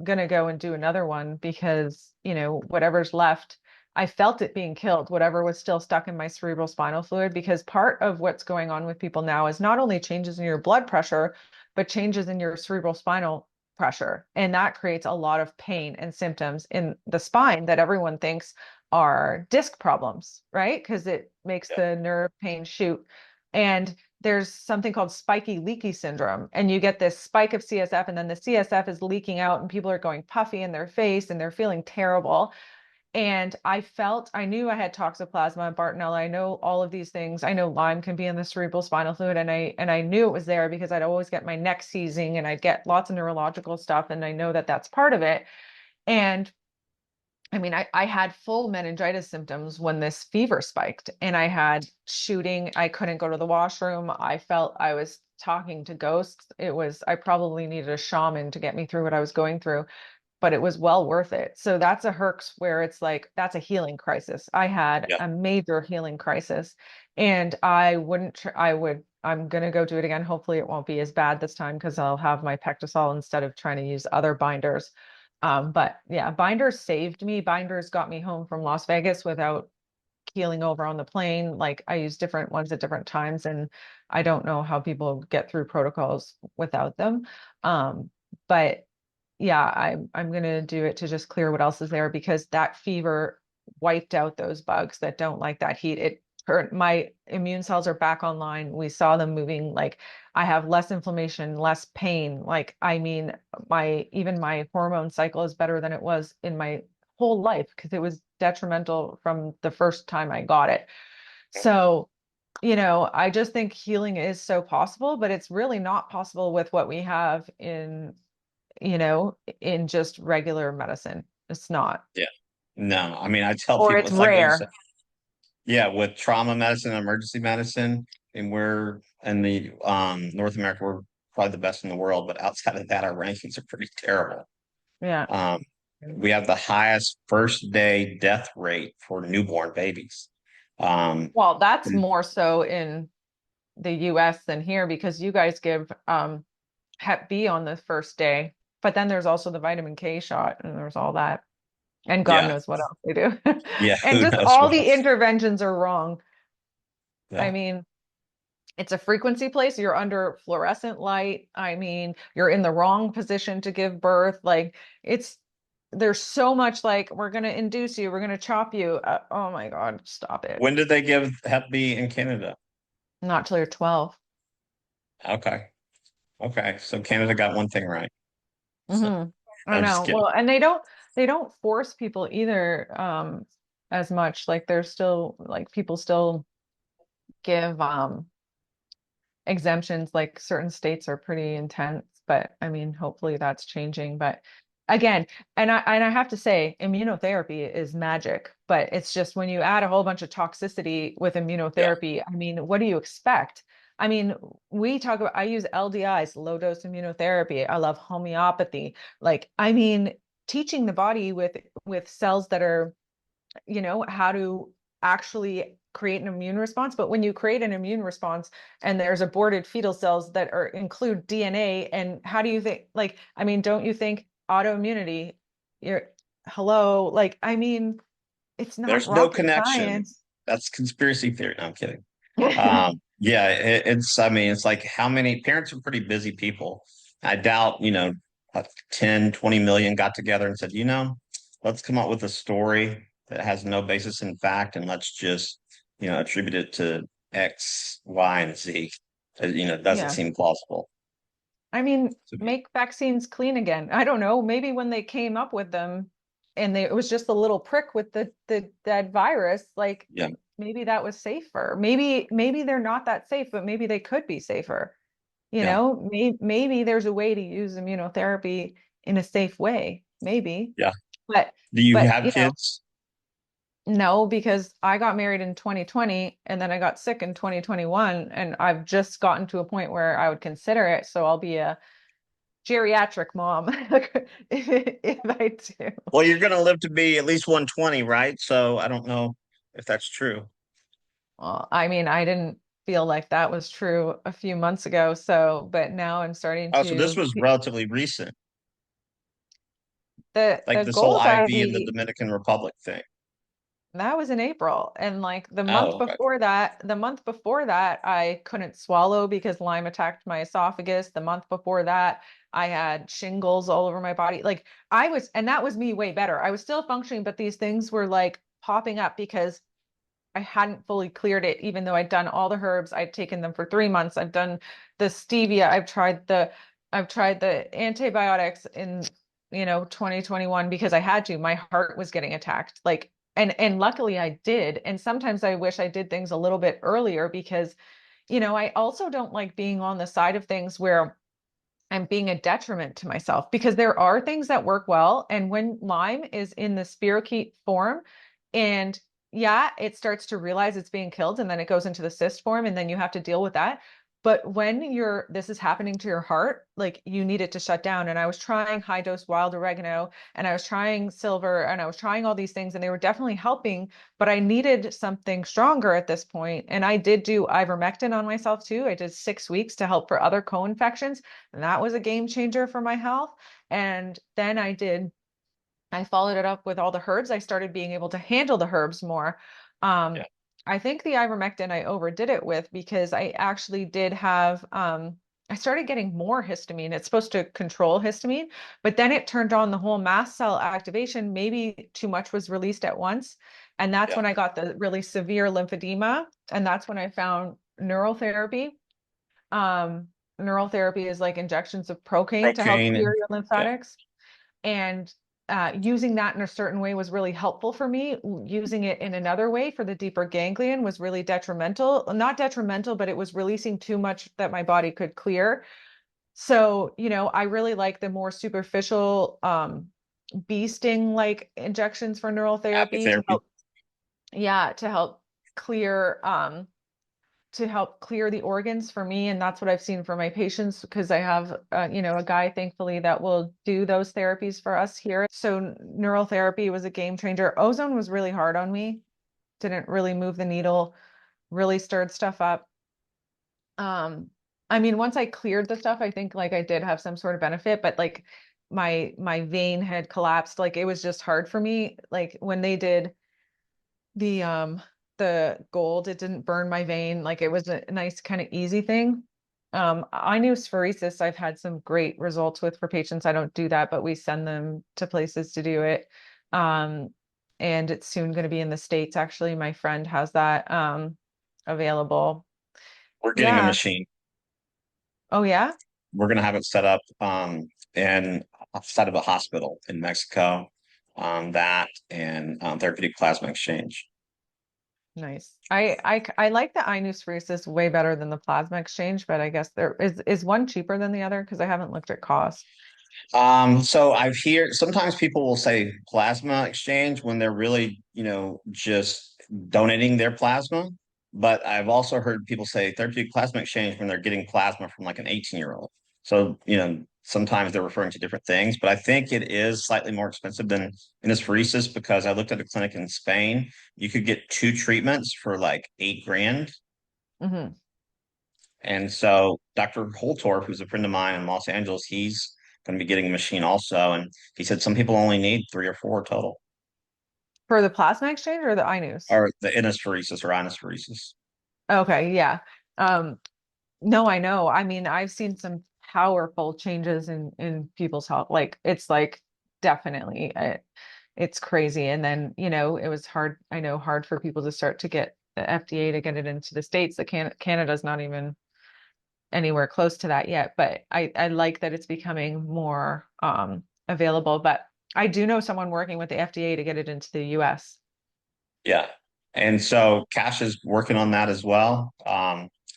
S3: gonna go and do another one because, whatever's left, I felt it being killed, whatever was still stuck in my cerebral spinal fluid, because part of what's going on with people now is not only changes in your blood pressure, but changes in your cerebral spinal pressure. And that creates a lot of pain and symptoms in the spine that everyone thinks are disc problems, right? Because it makes
S1: Yeah.
S3: the nerve pain shoot. And there's something called spiky leaky syndrome, and you get this spike of CSF, and then the CSF is leaking out, and people are going puffy in their face and they're feeling terrible. And I knew I had toxoplasma, Bartonella. I know all of these things. I know Lyme can be in the cerebral spinal fluid, and I knew it was there because I'd always get my neck seizing, and I'd get lots of neurological stuff, and I know that that's part of it. And I mean, I had full meningitis symptoms when this fever spiked, and I had shooting. I couldn't go to the washroom. I felt I was talking to ghosts. I probably needed a shaman to get me through what I was going through, but it was well worth it. So that's a herx where it's like, that's a healing crisis. I had
S1: Yeah.
S3: a major healing crisis, and I'm going to go do it again. Hopefully it won't be as bad this time because I'll have my Pectosol instead of trying to use other binders. But yeah, binders saved me. Binders got me home from Las Vegas without keeling over on the plane. Like I use different ones at different times, and I don't know how people get through protocols without them. But yeah, I'm gonna do it to just clear what else is there because that fever wiped out those bugs that don't like that heat. It turned my immune cells are back online. We saw them moving. Like I have less inflammation, less pain. Like I mean, my hormone cycle is better than it was in my whole life because it was detrimental from the first time I got it. So, I just think healing is so possible, but it's really not possible with what we have in just regular medicine. It's not,
S1: Yeah. No, I mean, I tell
S3: or
S1: people
S3: it's
S1: it's like what you
S3: rare.
S1: said. Yeah, with trauma medicine and emergency medicine, and we're in the North America, we're probably the best in the world, but outside of that, our rankings are pretty terrible.
S3: Yeah.
S1: Um, we have the highest first day death rate for newborn babies. Um,
S3: Well, that's more so in the US than here because you guys give Hep B on the first day, but then there's also the vitamin K shot and there's all that. And God
S1: yeah,
S3: knows what else they do.
S1: yeah,
S3: And
S1: who
S3: just
S1: knows
S3: all
S1: what
S3: the
S1: else?
S3: interventions are wrong. I
S1: Yeah.
S3: mean, it's a frequency place. You're under fluorescent light. I mean, you're in the wrong position to give birth. Like there's so much like, we're going to induce you, we're going to chop you. Oh my God, stop it.
S1: When did they give Hep B in Canada?
S3: Not till you're 12.
S1: Okay. Okay. So Canada got one thing right. So
S3: I
S1: I'm just
S3: know.
S1: kidding.
S3: Well, and they don't force people either as much. Like there's still like people still give exemptions, like certain states are pretty intense, but I mean, hopefully that's changing. But again, and I have to say, immunotherapy is magic, but it's just when you add a whole bunch of toxicity with
S1: Yeah.
S3: immunotherapy, I mean, what do you expect? I mean, I use LDIs, low dose immunotherapy. I love homeopathy. Like, I mean, teaching the body with cells that are, how to actually create an immune response. But when you create an immune response and there's aborted fetal cells that include DNA, and how do you think, like, I mean, don't you think autoimmunity, you're, hello, like, I mean, it's not
S1: There's no
S3: rocket
S1: connection.
S3: science.
S1: That's conspiracy theory. No, I'm kidding. Yeah, I mean, it's like how many parents are pretty busy people. I doubt, 10, 20 million got together and said, let's come up with a story that has no basis in fact, and let's just, attribute it to X, Y, and Z. It doesn't
S3: Yeah.
S1: seem plausible
S3: I mean,
S1: to me.
S3: make vaccines clean again. I don't know. Maybe when they came up with them and it was just a little prick with that virus, like
S1: Yeah,
S3: maybe that was safer. Maybe they're not that safe, but maybe they could be safer.
S1: yeah,
S3: Maybe there's a way to use immunotherapy in a safe way. Maybe.
S1: yeah.
S3: But
S1: Do you
S3: but
S1: have kids?
S3: no, because I got married in 2020 and then I got sick in 2021 and I've just gotten to a point where I would consider it. So I'll be a geriatric mom if I do.
S1: Well, you're going to live to be at least 120, right? So I don't know if that's true.
S3: Well, I mean, I didn't feel like that was true a few months ago. So, but now I'm starting
S1: Oh, so this
S3: to
S1: was relatively recent, like
S3: the
S1: this whole
S3: goals
S1: IV in the Dominican Republic thing.
S3: that was in April. And like
S1: Oh, okay.
S3: the month before that, I couldn't swallow because Lyme attacked my esophagus. The month before that, I had shingles all over my body. Like and that was me way better. I was still functioning, but these things were like popping up because I hadn't fully cleared it, even though I'd done all the herbs. I'd taken them for 3 months. I've done the stevia. I've tried the antibiotics in, 2021 because I had to. My heart was getting attacked. Like, and luckily I did. And sometimes I wish I did things a little bit earlier because, I also don't like being on the side of things where I'm being a detriment to myself because there are things that work well. And when Lyme is in the spirochete form, and yeah, it starts to realize it's being killed and then it goes into the cyst form and then you have to deal with that. But when this is happening to your heart, like you need it to shut down. And I was trying high dose wild oregano and I was trying silver and I was trying all these things and they were definitely helping, but I needed something stronger at this point. And I did do ivermectin on myself too. I did 6 weeks to help for other co-infections. And that was a game changer for my health. And then I followed it up with all the herbs. I started being able to handle the herbs more.
S1: Yeah,
S3: Um, I think the ivermectin I overdid it with because I actually did have, I started getting more histamine. It's supposed to control histamine, but then it turned on the whole mast cell activation. Maybe too much was released at once. And that's
S1: yeah.
S3: when I got the really severe lymphedema. And that's when I found neural therapy. Um, Neural therapy is like injections of procaine to help
S1: Procaine
S3: clear
S1: and
S3: your
S1: yeah,
S3: lymphatics. And using that in a certain way was really helpful for me. Using it in another way for the deeper ganglion was really detrimental. Not detrimental, but it was releasing too much that my body could clear. So, I really like the more superficial bee sting like injections for neural therapy to
S1: Apitherapy.
S3: help, yeah, to help clear the organs for me. And that's what I've seen for my patients, because I have, a guy, thankfully, that will do those therapies for us here. So neural therapy was a game changer. Ozone was really hard on me. Didn't really move the needle, really stirred stuff up. I mean, once I cleared the stuff, I think like I did have some sort of benefit, but like my vein had collapsed. Like it was just hard for me. Like when they did the gold, it didn't burn my vein. Like it was a nice kind of easy thing. Ionospheresis, I've had some great results with for patients. I don't do that, but we send them to places to do it. And it's soon going to be in the States. Actually, my friend has that available.
S1: We're getting a
S3: Yeah.
S1: machine.
S3: Oh yeah.
S1: We're going to have it set up in outside of a hospital in Mexico. That and therapeutic plasma exchange.
S3: Nice. I like the ionospheresis way better than the plasma exchange, but I guess there is one cheaper than the other because I haven't looked at cost.
S1: So I've heard sometimes people will say plasma exchange when they're really, just donating their plasma. But I've also heard people say therapeutic plasma exchange when they're getting plasma from like an 18-year-old. So, sometimes they're referring to different things, but I think it is slightly more expensive than anesthesia because I looked at a clinic in Spain. You could get two treatments for like 8 grand.
S3: Hmm.
S1: And so Dr. Holtorf, who's a friend of mine in Los Angeles, he's going to be getting a machine also. And he said some people only need 3 or 4 total,
S3: For the plasma exchange or the iNews?
S1: or the inesphoresis or inosphoresis.
S3: Okay, yeah. Um, no, I know. I mean, I've seen some powerful changes in people's health. Like it's like definitely it's crazy. And then, it was hard, I know, hard for people to start to get the FDA to get it into the States. Canada's not even anywhere close to that yet, but I like that it's becoming more available. But I do know someone working with the FDA to get it into the US.
S1: Yeah. And so Cash is working on that as well.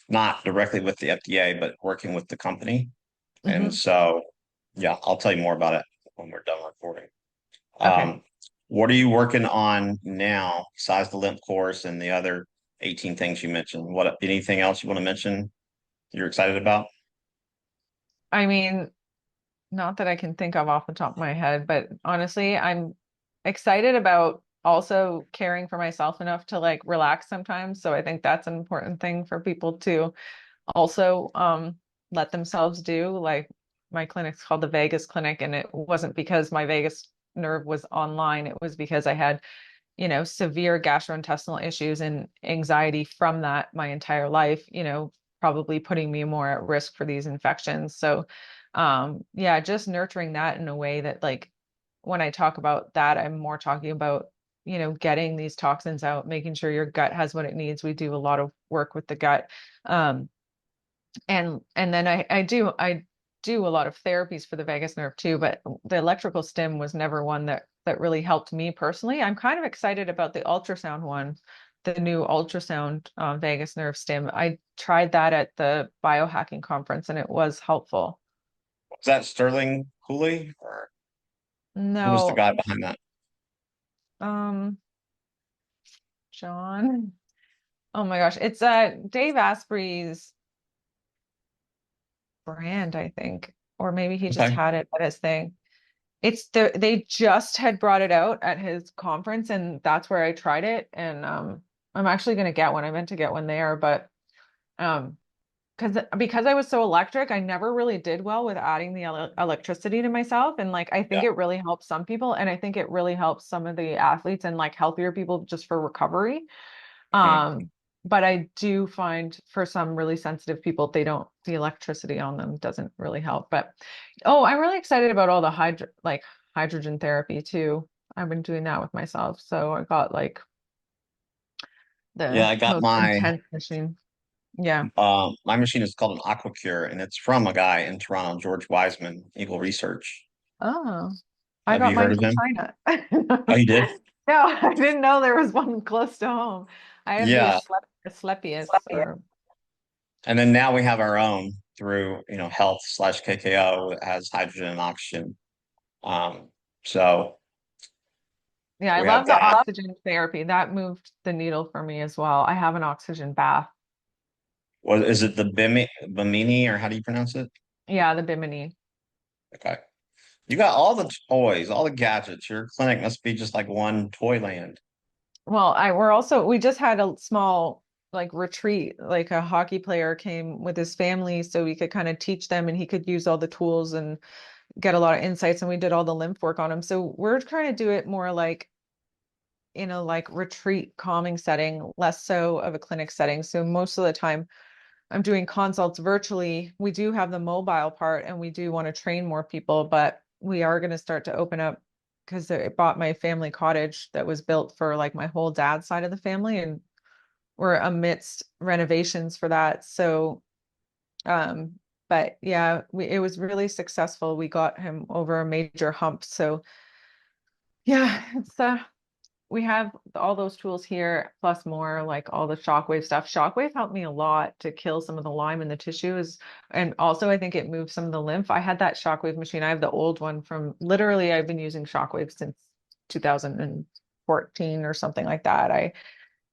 S1: Not directly with the FDA, but working with the company. And
S3: Hmm.
S1: so, yeah, I'll tell you more about it when we're done recording.
S3: Okay.
S1: Um, what are you working on now besides the lymph course and the other 18 things you mentioned? Anything else you want to mention you're excited about?
S3: I mean, not that I can think of off the top of my head, but honestly, I'm excited about also caring for myself enough to like relax sometimes. So I think that's an important thing for people to also let themselves do. Like my clinic's called the Vegas Clinic, and it wasn't because my vagus nerve was online. It was because I had, severe gastrointestinal issues and anxiety from that my entire life, probably putting me more at risk for these infections. So yeah, just nurturing that in a way that like when I talk about that, I'm more talking about, getting these toxins out, making sure your gut has what it needs. We do a lot of work with the gut. Um, and then I do a lot of therapies for the vagus nerve too, but the electrical stim was never one that really helped me personally. I'm kind of excited about the ultrasound one, the new ultrasound vagus nerve stim. I tried that at the biohacking conference and it was helpful.
S1: Was that Sterling Cooley or who was the
S3: No,
S1: guy behind that?
S3: um, John. Oh my gosh, it's Dave Asprey's brand, I think, or maybe he just
S1: Okay.
S3: had it at his thing. They just had brought it out at his conference, and that's where I tried it. And I'm actually gonna get one. I meant to get one there, but um because I was so electric, I never really did well with adding the electricity to myself. And like I think
S1: Yeah.
S3: it really helps some people, and I think it really helps some of the athletes and like healthier people just for recovery.
S1: Mhm.
S3: Um, but I do find for some really sensitive people, the electricity on them doesn't really help. But oh, I'm really excited about all the hydrogen therapy too. I've been doing that with myself. So I got like
S1: Yeah,
S3: the
S1: I got
S3: most intense machine. Yeah.
S1: my machine is called an AquaCure and it's from a guy in Toronto, George Wiseman, Eagle Research.
S3: Oh. I
S1: Have
S3: got
S1: you heard
S3: mine
S1: of
S3: from
S1: him?
S3: China.
S1: Oh, you did?
S3: No, I didn't know there was one close to home. I have the
S1: Yeah.
S3: Asclepius or
S1: And then now we have our own through, health / KKO that has hydrogen and oxygen. Um, so
S3: yeah, I
S1: we have
S3: love the
S1: that.
S3: oxygen therapy. That moved the needle for me as well. I have an oxygen bath.
S1: What is it, the Bimini, or how do you pronounce it?
S3: Yeah, the Bimini.
S1: Okay. You got all the toys, all the gadgets. Your clinic must be just like one toy land.
S3: Well, we just had a small like retreat, like a hockey player came with his family so we could kind of teach them and he could use all the tools and get a lot of insights and we did all the lymph work on him. So we're trying to do it more like in a like retreat calming setting, less so of a clinic setting. So most of the time I'm doing consults virtually. We do have the mobile part and we do want to train more people, but we are going to start to open up because I bought my family cottage that was built for like my whole dad's side of the family and we're amidst renovations for that. So, um, but yeah, it was really successful. We got him over a major hump. So yeah, we have all those tools here, plus more like all the shockwave stuff. Shockwave helped me a lot to kill some of the Lyme in the tissues. And also I think it moved some of the lymph. I had that shockwave machine. I have the old one from literally I've been using shockwave since 2014 or something like that. I,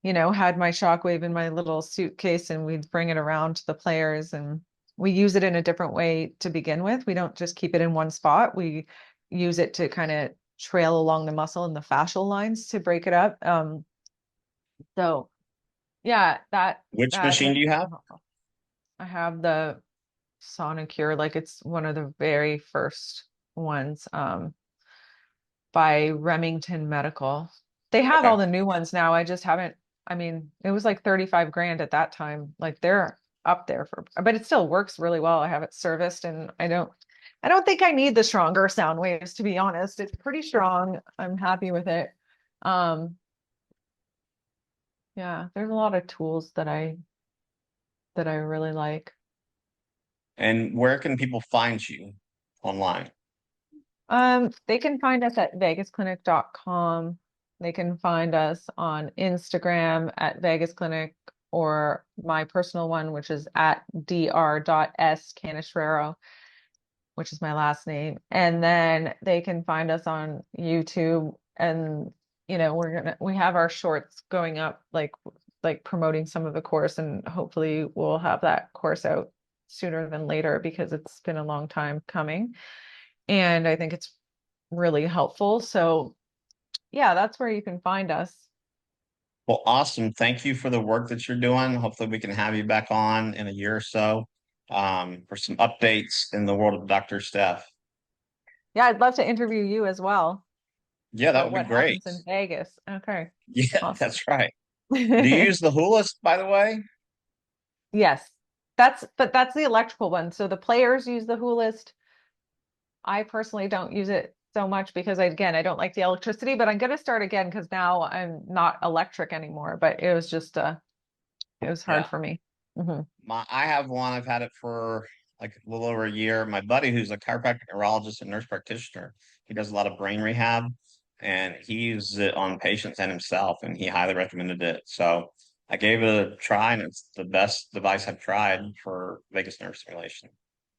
S3: had my shockwave in my little suitcase and we'd bring it around to the players and we use it in a different way to begin with. We don't just keep it in one spot. We use it to kind of trail along the muscle and the fascial lines to break it up. So yeah,
S1: Which
S3: that
S1: machine
S3: has
S1: do you
S3: been
S1: have?
S3: helpful. I have the Sonicure, like it's one of the very first ones, by Remington Medical. They have
S1: Okay.
S3: all the new ones now. I just haven't, I mean, it was like 35 grand at that time. Like they're up there but it still works really well. I have it serviced and I don't think I need the stronger sound waves, to be honest. It's pretty strong. I'm happy with it. Um, yeah, there's a lot of tools that I really like.
S1: And where can people find you online?
S3: They can find us at vegasclinic.com. They can find us on Instagram at Vegas Clinic or my personal one, which is at dr.s Canestraro, which is my last name. And then they can find us on YouTube and we have our shorts going up like promoting some of the course and hopefully we'll have that course out sooner than later because it's been a long time coming. And I think it's really helpful. So yeah, that's where you can find us.
S1: Well, awesome. Thank you for the work that you're doing. Hopefully we can have you back on in a year or so, for some updates in the world of Dr. Steph.
S3: Yeah, I'd love to interview you as well
S1: Yeah, that
S3: about
S1: would be
S3: what
S1: great.
S3: happens in Vegas. Okay,
S1: Yeah,
S3: awesome.
S1: that's right. Do you use the Hoolis, by the way?
S3: Yes, but that's the electrical one. So the players use the Hoolist. I personally don't use it so much because again, I don't like the electricity, but I'm going to start again because now I'm not electric anymore, but it was just it was hard
S1: Yeah.
S3: for me. Mhm.
S1: I have one. I've had it for like a little over a year. My buddy, who's a chiropractic neurologist and nurse practitioner, he does a lot of brain rehab, and he uses it on patients and himself, and he highly recommended it. So I gave it a try, and it's the best device I've tried for vagus nerve stimulation.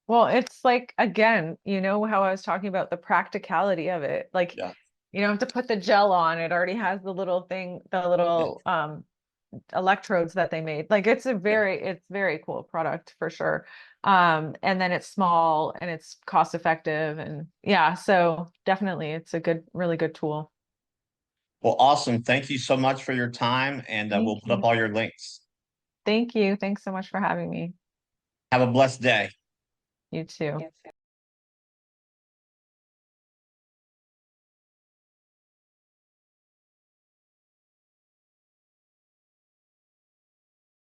S3: Well, it's like, again, how I was talking about the practicality of it. Like,
S1: Yeah,
S3: you don't have to put the gel on. It already has the little thing, the
S1: yeah,
S3: little electrodes that they made. Like
S1: yeah.
S3: it's very cool product for sure. And then it's small and it's cost effective and yeah, so definitely it's a really good tool.
S1: Well, awesome. Thank you so much for your time, and
S3: Thank
S1: we'll put up
S3: you.
S1: all your links.
S3: Thank you. Thanks so much for having me.
S1: Have a blessed day.
S3: You too.